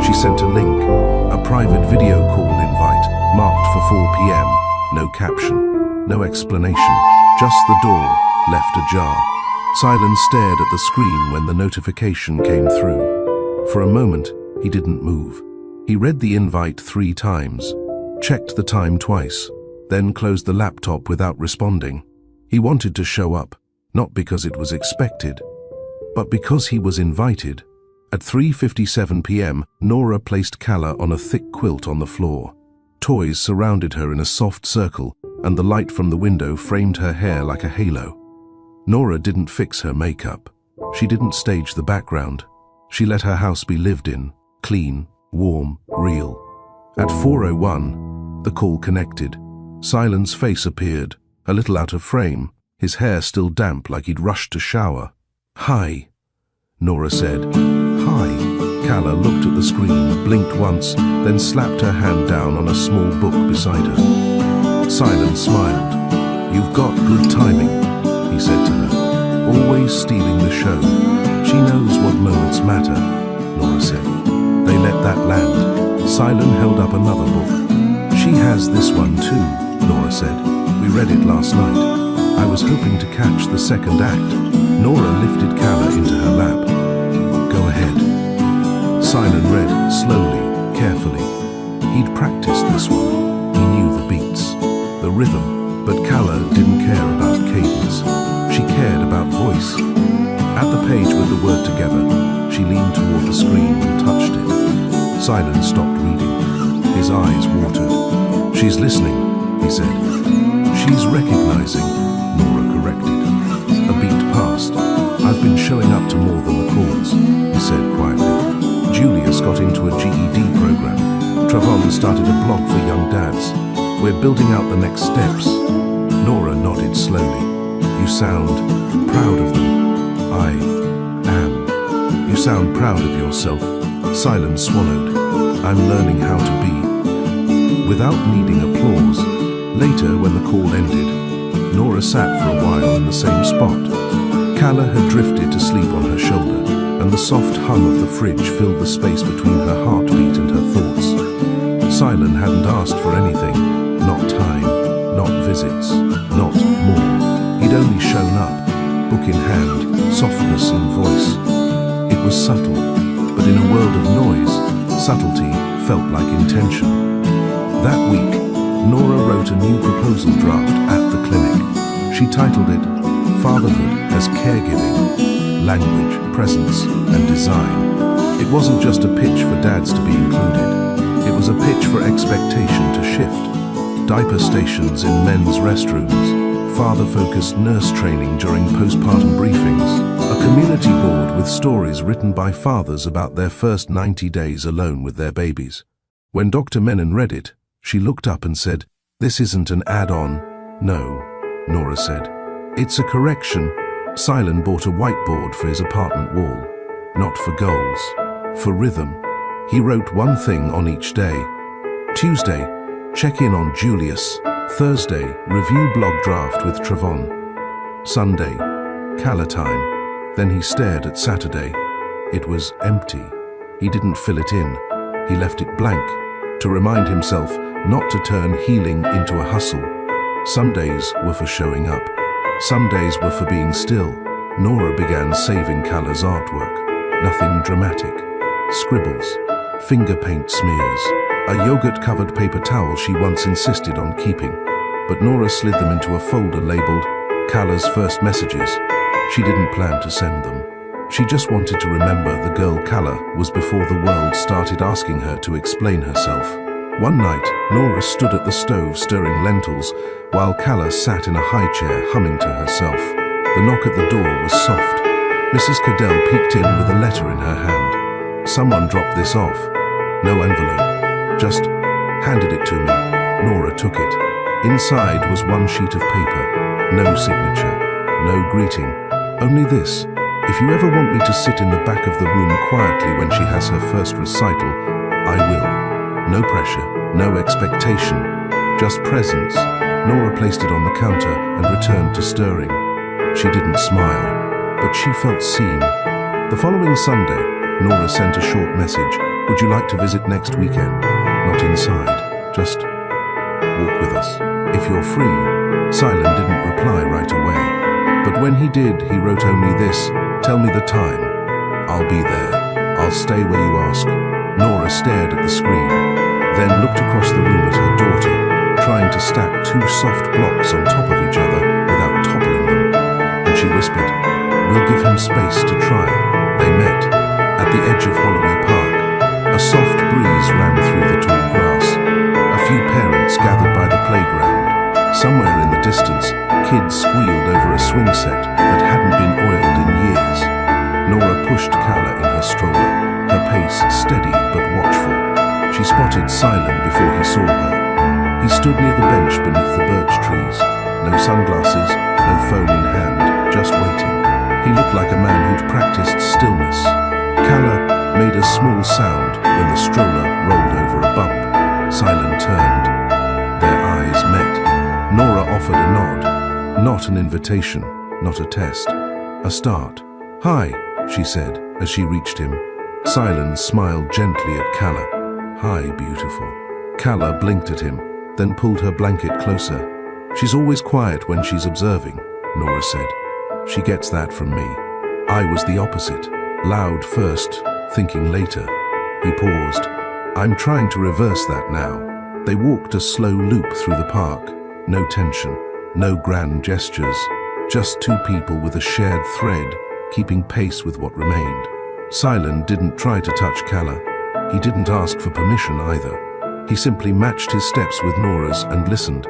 she sent a link, a private video call invite, marked for 4 p.m. No caption, no explanation, just the door, left ajar. Silent stared at the screen when the notification came through. For a moment, he didn't move. He read the invite 3 times, checked the time twice, then closed the laptop without responding. He wanted to show up, not because it was expected, but because he was invited. At 3:57 p.m., Nora placed Calla on a thick quilt on the floor. Toys surrounded her in a soft circle, and the light from the window framed her hair like a halo. Nora didn't fix her makeup. She didn't stage the background. She let her house be lived in, clean, warm, real. At 4:01, the call connected. Silent's face appeared, a little out of frame, his hair still damp like he'd rushed to shower. "Hi," Nora said. "Hi." Calla looked at the screen, blinked once, then slapped her hand down on a small book beside her. Silent smiled. "You've got good timing," he said to her. "Always stealing the show. She knows what moments matter," Nora said. They let that land. Silent held up another book. "She has this one too," Nora said. "We read it last night. I was hoping to catch the second act." Nora lifted Calla into her lap. "Go ahead." Silent read, slowly, carefully. He'd practiced this one. He knew the beats, the rhythm, but Calla didn't care about cadence. She cared about voice. At the page with the word together, she leaned toward the screen and touched it. Silent stopped reading. His eyes watered. "She's listening," he said. "She's recognizing," Nora corrected. A beat passed. "I've been showing up to more than the calls," he said quietly. Julius got into a GED program. Travon started a blog for young dads. We're building out the next steps. Nora nodded slowly. "You sound proud of them." You sound proud of yourself. Silen swallowed. I'm learning how to be. Without needing applause, later when the call ended, Nora sat for a while in the same spot. Calla had drifted to sleep on her shoulder, and the soft hum of the fridge filled the space between her heartbeat and her thoughts. Silen hadn't asked for anything, not time, not visits, not more. He'd only shown up, book in hand, softness in voice. It was subtle, but in a world of noise, subtlety felt like intention. That week, Nora wrote a new proposal draft at the clinic. She titled it, Fatherhood as Caregiving, Language, Presence, and Design. It wasn't just a pitch for dads to be included. It was a pitch for expectation to shift. Diaper stations in men's restrooms, father-focused nurse training during postpartum briefings, a community board with stories written by fathers about their first 90 days alone with their babies. When Dr. Menon read it, she looked up and said, "This isn't an add-on." "No," Nora said. "It's a correction." Silen bought a whiteboard for his apartment wall. Not for goals, for rhythm. He wrote one thing on each day. Tuesday, check in on Julius. Thursday, review blog draft with Travon. Sunday, Calla time. Then he stared at Saturday. It was empty. He didn't fill it in. He left it blank, to remind himself not to turn healing into a hustle. Some days were for showing up. Some days were for being still. Nora began saving Calla's artwork. Nothing dramatic. Scribbles, finger paint smears, a yogurt-covered paper towel she once insisted on keeping. But Nora slid them into a folder labeled Calla's First Messages. She didn't plan to send them. She just wanted to remember the girl Calla was before the world started asking her to explain herself. One night, Nora stood at the stove stirring lentils, while Calla sat in a high chair humming to herself. The knock at the door was soft. Mrs. Cadell peeked in with a letter in her hand. Someone dropped this off. No envelope. Just handed it to me. Nora took it. Inside was one sheet of paper. No signature. No greeting. Only this. If you ever want me to sit in the back of the room quietly when she has her first recital, I will. No pressure, no expectation, just presence. Nora placed it on the counter and returned to stirring. She didn't smile, but she felt seen. The following Sunday, Nora sent a short message. Would you like to visit next weekend? Not inside, just walk with us. If you're free. Silen didn't reply right away. But when he did, he wrote only this, tell me the time. I'll be there. I'll stay where you ask. Nora stared at the screen, then looked across the room at her daughter, trying to stack two soft blocks on top of each other without toppling them. And she whispered, we'll give him space to try. They met at the edge of Holloway Park. A soft breeze ran through the tall grass. A few parents gathered by the playground. Somewhere in the distance, kids squealed over a swing set that hadn't been oiled in years. Nora pushed Calla in her stroller, her pace steady but watchful. She spotted Silen before he saw her. He stood near the bench beneath the birch trees. No sunglasses, no phone in hand, just waiting. He looked like a man who'd practiced stillness. Calla made a small sound when the stroller rolled over a bump. Silen turned. Their eyes met. Nora offered a nod. Not an invitation, not a test. A start. Hi, she said as she reached him. Silen smiled gently at Calla. Hi, beautiful. Calla blinked at him, then pulled her blanket closer. She's always quiet when she's observing, Nora said. She gets that from me. I was the opposite. Loud first, thinking later. He paused. I'm trying to reverse that now. They walked a slow loop through the park. No tension, no grand gestures. Just two people with a shared thread, keeping pace with what remained. Silen didn't try to touch Calla. He didn't ask for permission either. He simply matched his steps with Nora's and listened.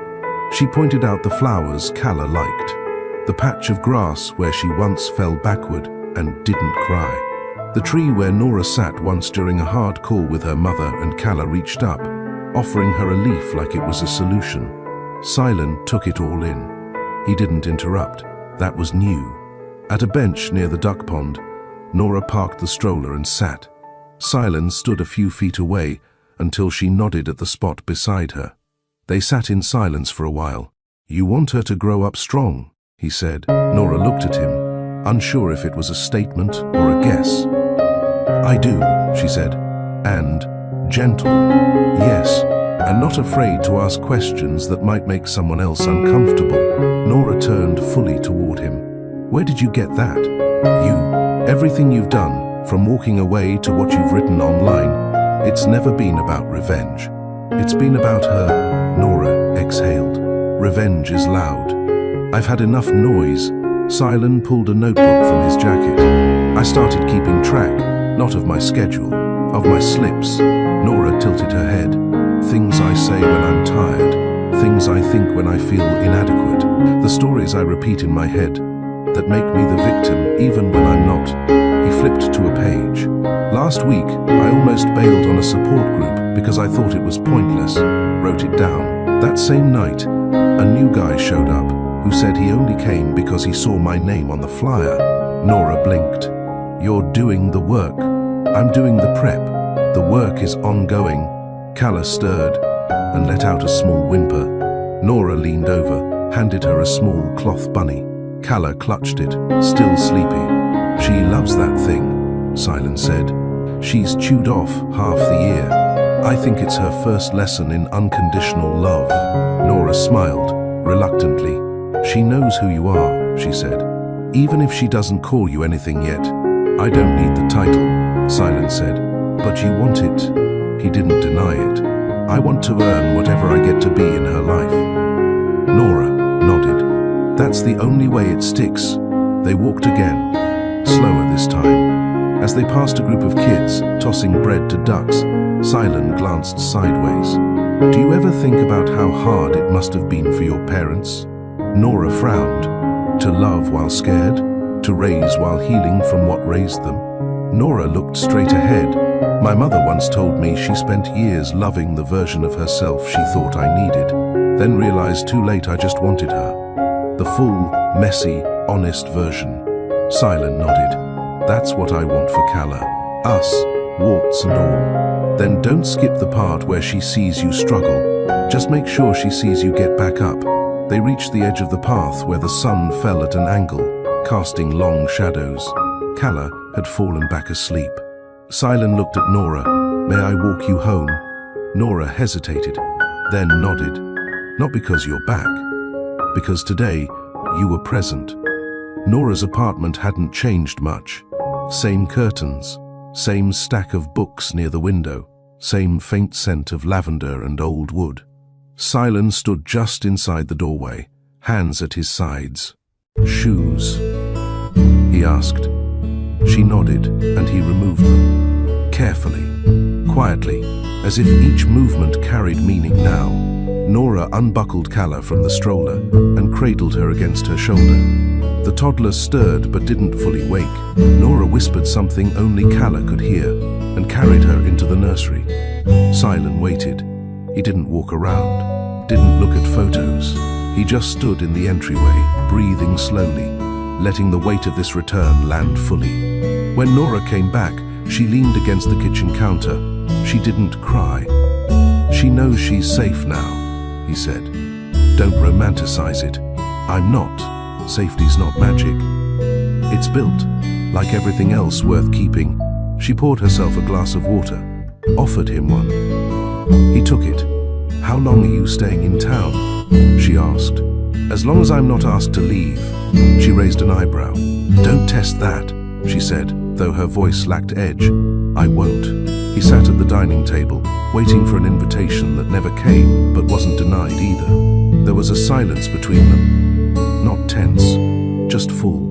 She pointed out the flowers Calla liked. The patch of grass where she once fell backward and didn't cry. The tree where Nora sat once during a hard call with her mother, and Calla reached up, offering her a leaf like it was a solution. Silen took it all in. He didn't interrupt. That was new. At a bench near the duck pond, Nora parked the stroller and sat. Silen stood a few feet away until she nodded at the spot beside her. They sat in silence for a while. "You want her to grow up strong," he said. Nora looked at him, unsure if it was a statement or a guess. "I do," she said. "And gentle. Yes, and not afraid to ask questions that might make someone else uncomfortable." Nora turned fully toward him. "Where did you get that? Everything you've done, from walking away to what you've written online, it's never been about revenge. It's been about her." Nora exhaled. "Revenge is loud. I've had enough noise." Silen pulled a notebook from his jacket. "I started keeping track, not of my schedule, of my slips." Nora tilted her head. "Things I say when I'm tired, things I think when I feel inadequate, the stories I repeat in my head that make me the victim even when I'm not." He flipped to a page. "Last week, I almost bailed on a support group because I thought it was pointless." Wrote it down. "That same night, a new guy showed up who said he only came because he saw my name on the flyer." Nora blinked. "You're doing the work. I'm doing the prep. The work is ongoing." Calla stirred and let out a small whimper. Nora leaned over, handed her a small cloth bunny. Calla clutched it, still sleepy. "She loves that thing," Silen said. "She's chewed off half the year. I think it's her first lesson in unconditional love." Nora smiled, reluctantly. "She knows who you are," she said. "Even if she doesn't call you anything yet." "I don't need the title," Silen said. "But you want it." He didn't deny it. "I want to earn whatever I get to be in her life." Nora nodded. "That's the only way it sticks." They walked again, slower this time. As they passed a group of kids tossing bread to ducks, Silen glanced sideways. "Do you ever think about how hard it must have been for your parents?" Nora frowned. "To love while scared? To raise while healing from what raised them?" Nora looked straight ahead. "My mother once told me she spent years loving the version of herself she thought I needed, then realized too late I just wanted her. The full, messy, honest version." Silen nodded. "That's what I want for Calla. Us, warts and all. Then don't skip the part where she sees you struggle. Just make sure she sees you get back up." They reached the edge of the path where the sun fell at an angle, casting long shadows. Calla had fallen back asleep. Silen looked at Nora. "May I walk you home?" Nora hesitated, then nodded. "Not because you're back. Because today, you were present." Nora's apartment hadn't changed much. Same curtains, same stack of books near the window, same faint scent of lavender and old wood. Silen stood just inside the doorway, hands at his sides. "Shoes?" he asked. She nodded, and he removed them. Carefully, quietly, as if each movement carried meaning now. Nora unbuckled Calla from the stroller and cradled her against her shoulder. The toddler stirred but didn't fully wake. Nora whispered something only Calla could hear and carried her into the nursery. Silen waited. He didn't walk around, didn't look at photos. He just stood in the entryway, breathing slowly, letting the weight of this return land fully. When Nora came back, she leaned against the kitchen counter. She didn't cry. "She knows she's safe now," he said. "Don't romanticize it. I'm not. Safety's not magic. It's built, like everything else worth keeping." She poured herself a glass of water, offered him one. He took it. "How long are you staying in town?" she asked. "As long as I'm not asked to leave." She raised an eyebrow. "Don't test that," she said, though her voice lacked edge. "I won't." He sat at the dining table, waiting for an invitation that never came, but wasn't denied either. There was a silence between them. Not tense, just full,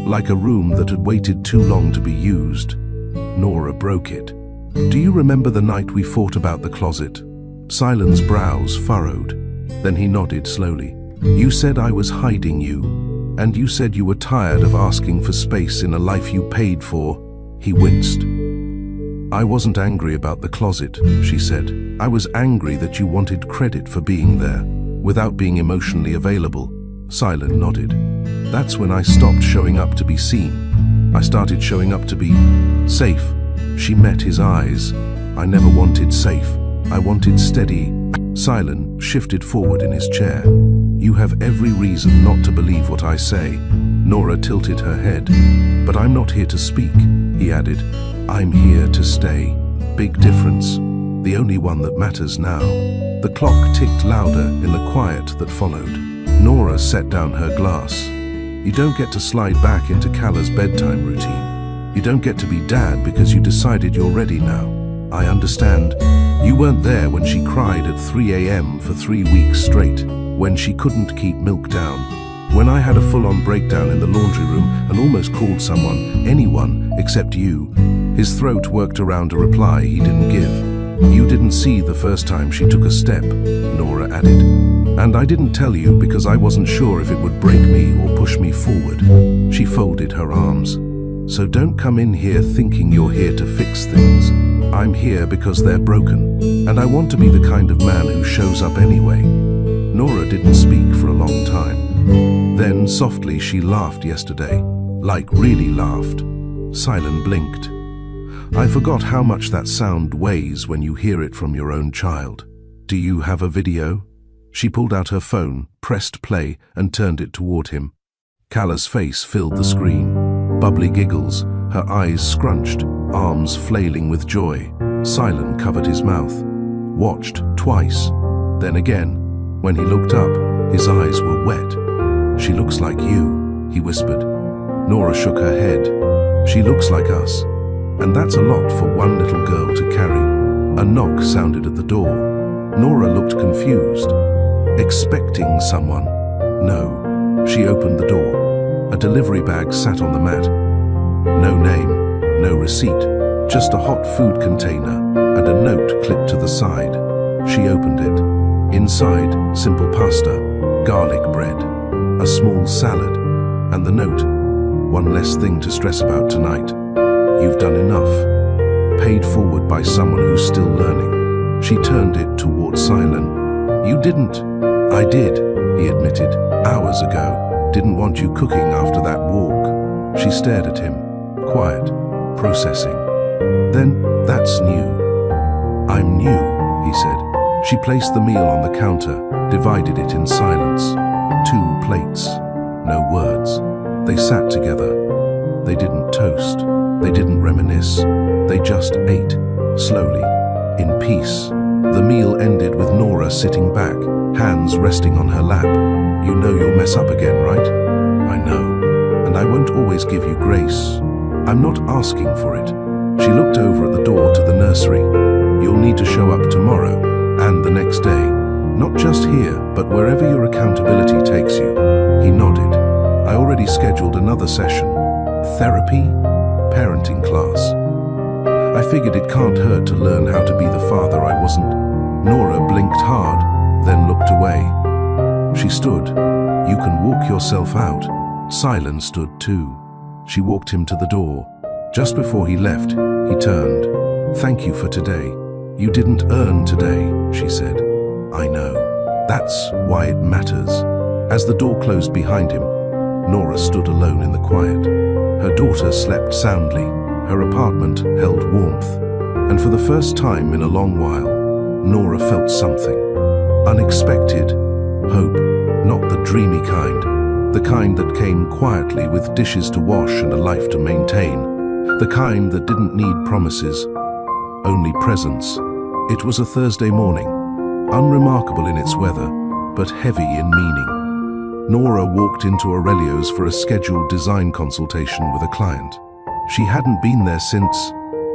like a room that had waited too long to be used. Nora broke it. "Do you remember the night we fought about the closet?" Silen's brows furrowed. Then he nodded slowly. "You said I was hiding you, and you said you were tired of asking for space in a life you paid for." He winced. "I wasn't angry about the closet," she said. "I was angry that you wanted credit for being there, without being emotionally available." Silen nodded. "That's when I stopped showing up to be seen. I started showing up to be safe. She met his eyes. I never wanted safe. I wanted steady. Silent shifted forward in his chair. You have every reason not to believe what I say. Nora tilted her head. But I'm not here to speak, he added. I'm here to stay. Big difference. The only one that matters now. The clock ticked louder in the quiet that followed. Nora set down her glass. You don't get to slide back into Callah's bedtime routine. You don't get to be dad because you decided you're ready now. I understand. You weren't there when she cried at 3 a.m. for 3 weeks straight, when she couldn't keep milk down. When I had a full-on breakdown in the laundry room and almost called someone, anyone, except you. His throat worked around a reply he didn't give. You didn't see the first time she took a step, Nora added. And I didn't tell you because I wasn't sure if it would break me or push me forward. She folded her arms. So don't come in here thinking you're here to fix things. I'm here because they're broken, and I want to be the kind of man who shows up anyway. Nora didn't speak for a long time. Then softly she laughed yesterday, like really laughed. Silent blinked. I forgot how much that sound weighs when you hear it from your own child. Do you have a video? She pulled out her phone, pressed play, and turned it toward him. Callah's face filled the screen. Bubbly giggles, her eyes scrunched, arms flailing with joy. Silent covered his mouth. Watched twice. Then again. When he looked up, his eyes were wet. She looks like you, he whispered. Nora shook her head. She looks like us. And that's a lot for one little girl to carry. A knock sounded at the door. Nora looked confused. Expecting someone? No. She opened the door. A delivery bag sat on the mat. No name, no receipt, just a hot food container and a note clipped to the side. She opened it. Inside, simple pasta, garlic bread, a small salad, and the note. One less thing to stress about tonight. You've done enough. Paid forward by someone who's still learning. She turned it towards Silent. You didn't. I did, he admitted, hours ago. Didn't want you cooking after that walk. She stared at him, quiet, processing. Then, that's new. I'm new, he said. She placed the meal on the counter, divided it in silence. 2 plates, no words. They sat together. They didn't toast. They didn't reminisce. They just ate, slowly, in peace. The meal ended with Nora sitting back, hands resting on her lap. You know you'll mess up again, right? I know. And I won't always give you grace. I'm not asking for it. She looked over at the door to the nursery. You'll need to show up tomorrow, and the next day. Not just here, but wherever your accountability takes you. He nodded. I already scheduled another session. Therapy? Parenting class. I figured it can't hurt to learn how to be the father I wasn't. Nora blinked hard, then looked away. She stood. You can walk yourself out. Silent stood too. She walked him to the door. Just before he left, he turned. Thank you for today. You didn't earn today, she said. I know. That's why it matters. As the door closed behind him, Nora stood alone in the quiet. Her daughter slept soundly. Her apartment held warmth. And for the first time in a long while, Nora felt something. Unexpected. Hope. Not the dreamy kind. The kind that came quietly with dishes to wash and a life to maintain. The kind that didn't need promises. Only presence. It was a Thursday morning. Unremarkable in its weather, but heavy in meaning. Nora walked into Aurelio's for a scheduled design consultation with a client. She hadn't been there since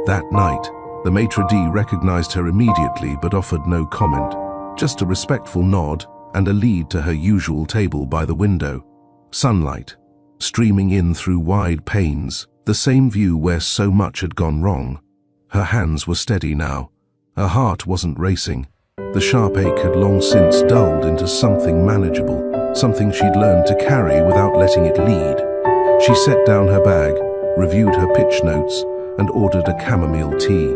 that night. The maitre d' recognized her immediately but offered no comment, just a respectful nod and a lead to her usual table by the window. Sunlight, streaming in through wide panes, the same view where so much had gone wrong. Her hands were steady now. Her heart wasn't racing. The sharp ache had long since dulled into something manageable. Something she'd learned to carry without letting it lead. She set down her bag, reviewed her pitch notes, and ordered a chamomile tea.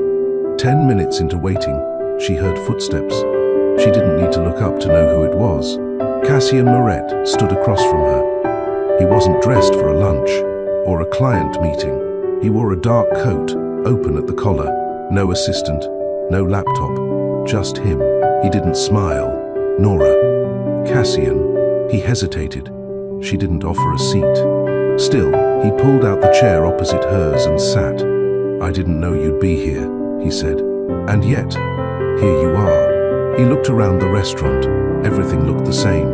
10 minutes into waiting, she heard footsteps. She didn't need to look up to know who it was. Cassian Moret stood across from her. He wasn't dressed for a lunch, or a client meeting. He wore a dark coat, open at the collar. No assistant, no laptop, just him. He didn't smile. Nora. Cassian. He hesitated. She didn't offer a seat. Still, he pulled out the chair opposite hers and sat. "I didn't know you'd be here," he said. "And yet, here you are." He looked around the restaurant. Everything looked the same,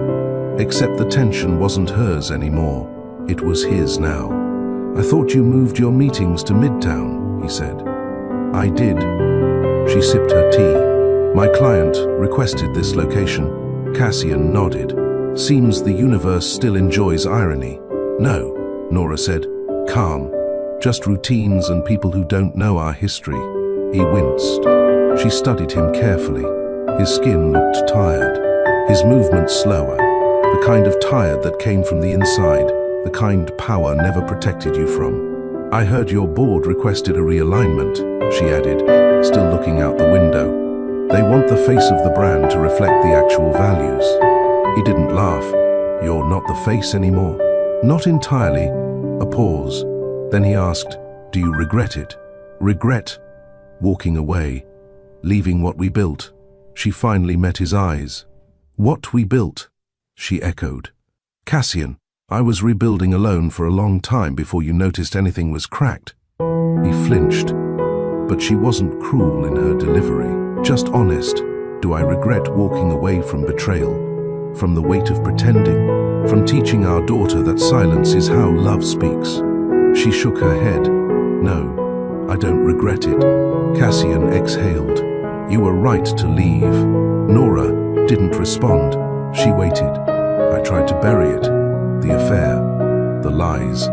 except the tension wasn't hers anymore. It was his now. "I thought you moved your meetings to Midtown," he said. "I did." She sipped her tea. "My client requested this location." Cassian nodded. "Seems the universe still enjoys irony." "No," Nora said, calm. "Just routines and people who don't know our history." He winced. She studied him carefully. His skin looked tired, his movements slower, the kind of tired that came from the inside, the kind power never protected you from. "I heard your board requested a realignment," she added, still looking out the window. "They want the face of the brand to reflect the actual values." He didn't laugh. "You're not the face anymore?" "Not entirely." A pause. Then he asked, "Do you regret it?" "Regret?" "Walking away, leaving what we built." She finally met his eyes. "What we built?" she echoed. "Cassian, I was rebuilding alone for a long time before you noticed anything was cracked." He flinched, but she wasn't cruel in her delivery, just honest. "Do I regret walking away from betrayal? From the weight of pretending? From teaching our daughter that silence is how love speaks?" She shook her head. "No, I don't regret it." Cassian exhaled. "You were right to leave." Nora didn't respond. She waited. "I tried to bury it. The affair, the lies.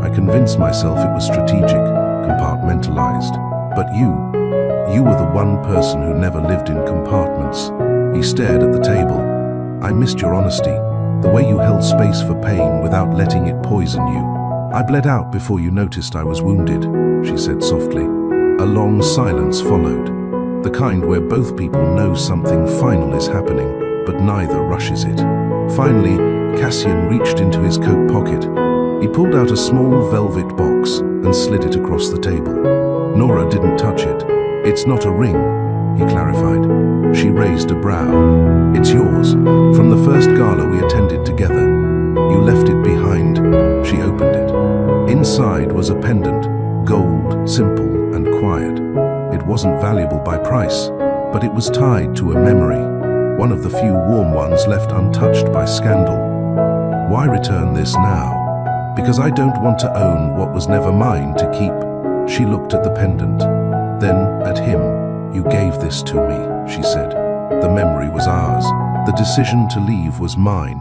I convinced myself it was strategic, compartmentalized. But you were the one person who never lived in compartments." He stared at the table. "I missed your honesty, the way you held space for pain without letting it poison you." "I bled out before you noticed I was wounded," she said softly. A long silence followed, the kind where both people know something final is happening, but neither rushes it. Finally, Cassian reached into his coat pocket. He pulled out a small velvet box and slid it across the table. Nora didn't touch it. "It's not a ring," he clarified. She raised a brow. "It's yours, from the first gala we attended together. You left it behind." She opened it. Inside was a pendant, gold, simple and quiet. It wasn't valuable by price, but it was tied to a memory, one of the few warm ones left untouched by scandal. "Why return this now?" "Because I don't want to own what was never mine to keep." She looked at the pendant, then at him. "You gave this to me," she said. "The memory was ours. The decision to leave was mine."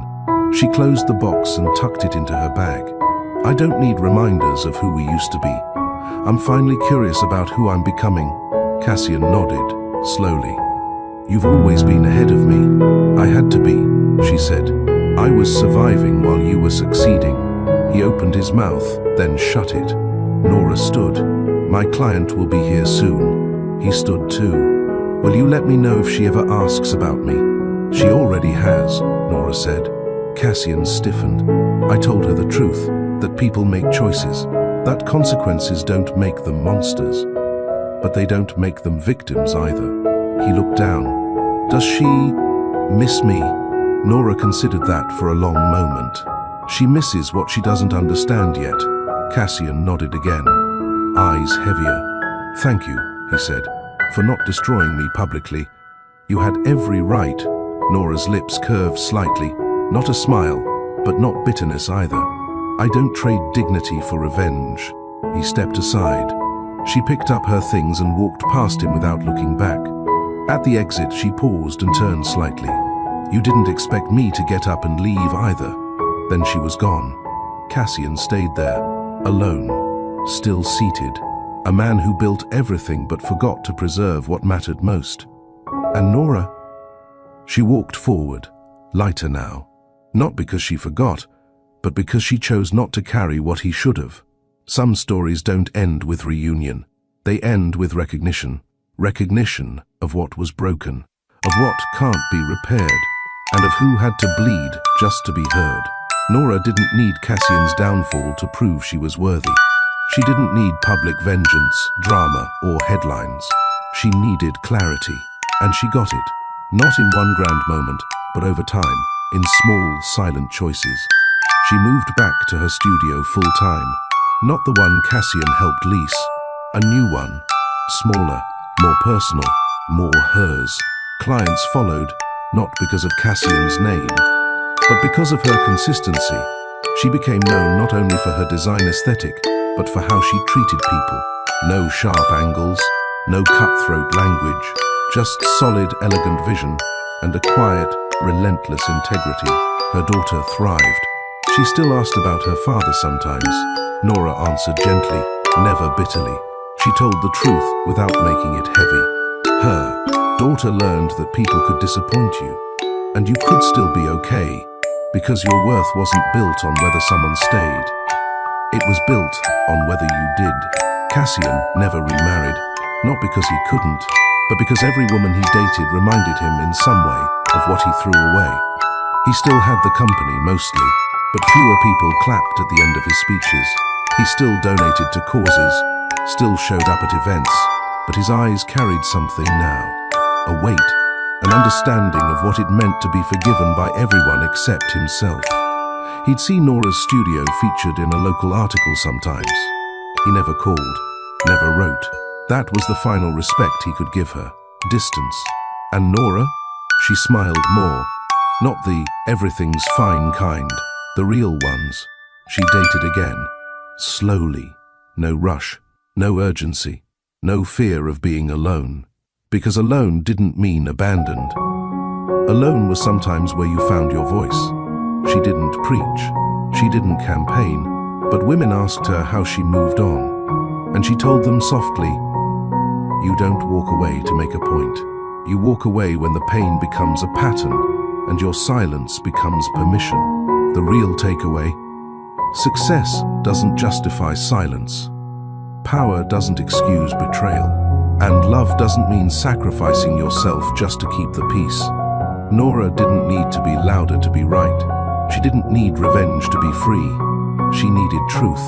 She closed the box and tucked it into her bag. "I don't need reminders of who we used to be. I'm finally curious about who I'm becoming." Cassian nodded, slowly. "You've always been ahead of me." "I had to be," she said. "I was surviving while you were succeeding." He opened his mouth, then shut it. Nora stood. "My client will be here soon." He stood too. "Will you let me know if she ever asks about me?" "She already has," Nora said. Cassian stiffened. "I told her the truth, that people make choices, that consequences don't make them monsters. But they don't make them victims either." He looked down. "Does she miss me?" Nora considered that for a long moment. "She misses what she doesn't understand yet." Cassian nodded again, eyes heavier. "Thank you," he said, "for not destroying me publicly. You had every right." Nora's lips curved slightly, not a smile, but not bitterness either. "I don't trade dignity for revenge." He stepped aside. She picked up her things and walked past him without looking back. At the exit, she paused and turned slightly. "You didn't expect me to get up and leave either." Then she was gone. Cassian stayed there, alone, still seated. A man who built everything but forgot to preserve what mattered most. And Nora? She walked forward, lighter now. Not because she forgot, but because she chose not to carry what he should have. Some stories don't end with reunion. They end with recognition. Recognition of what was broken, of what can't be repaired, and of who had to bleed just to be heard. Nora didn't need Cassian's downfall to prove she was worthy. She didn't need public vengeance, drama, or headlines. She needed clarity, and she got it. Not in one grand moment, but over time, in small, silent choices. She moved back to her studio full-time. Not the one Cassian helped lease. A new one. Smaller, more personal, more hers. Clients followed, not because of Cassian's name, but because of her consistency. She became known not only for her design aesthetic, but for how she treated people. No sharp angles, no cutthroat language, just solid, elegant vision and a quiet, relentless integrity. Her daughter thrived. She still asked about her father sometimes. Nora answered gently, never bitterly. She told the truth without making it heavy. Her daughter learned that people could disappoint you, and you could still be okay, because your worth wasn't built on whether someone stayed. It was built on whether you did. Cassian never remarried, not because he couldn't, but because every woman he dated reminded him in some way of what he threw away. He still had the company mostly, but fewer people clapped at the end of his speeches. He still donated to causes, still showed up at events, but his eyes carried something now. A weight, an understanding of what it meant to be forgiven by everyone except himself. He'd see Nora's studio featured in a local article sometimes. He never called, never wrote. That was the final respect he could give her, distance. And Nora? She smiled more. Not the everything's fine kind, the real ones. She dated again, slowly, no rush, no urgency, no fear of being alone. Because alone didn't mean abandoned. Alone was sometimes where you found your voice. She didn't preach, she didn't campaign, but women asked her how she moved on. And she told them softly, you don't walk away to make a point. You walk away when the pain becomes a pattern and your silence becomes permission. The real takeaway: success doesn't justify silence. Power doesn't excuse betrayal. And love doesn't mean sacrificing yourself just to keep the peace. Nora didn't need to be louder to be right. She didn't need revenge to be free. She needed truth,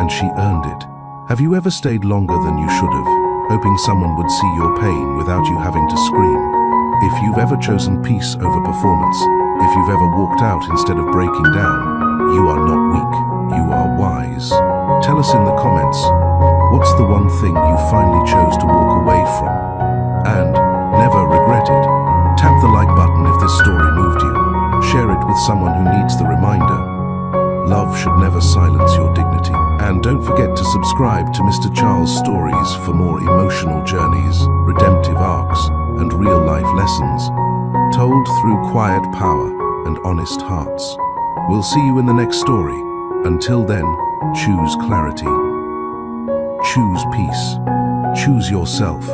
and she earned it. Have you ever stayed longer than you should have, hoping someone would see your pain without you having to scream? If you've ever chosen peace over performance, if you've ever walked out instead of breaking down, you are not weak, you are wise. Tell us in the comments, what's the one thing you finally chose to walk away from? And never regret it. Tap the like button if this story moved you. Share it with someone who needs the reminder. Love should never silence your dignity. And don't forget to subscribe to Mr. Charles Stories for more emotional journeys, redemptive arcs, and real-life lessons, told through quiet power and honest hearts. We'll see you in the next story. Until then, choose clarity. Choose peace. Choose yourself.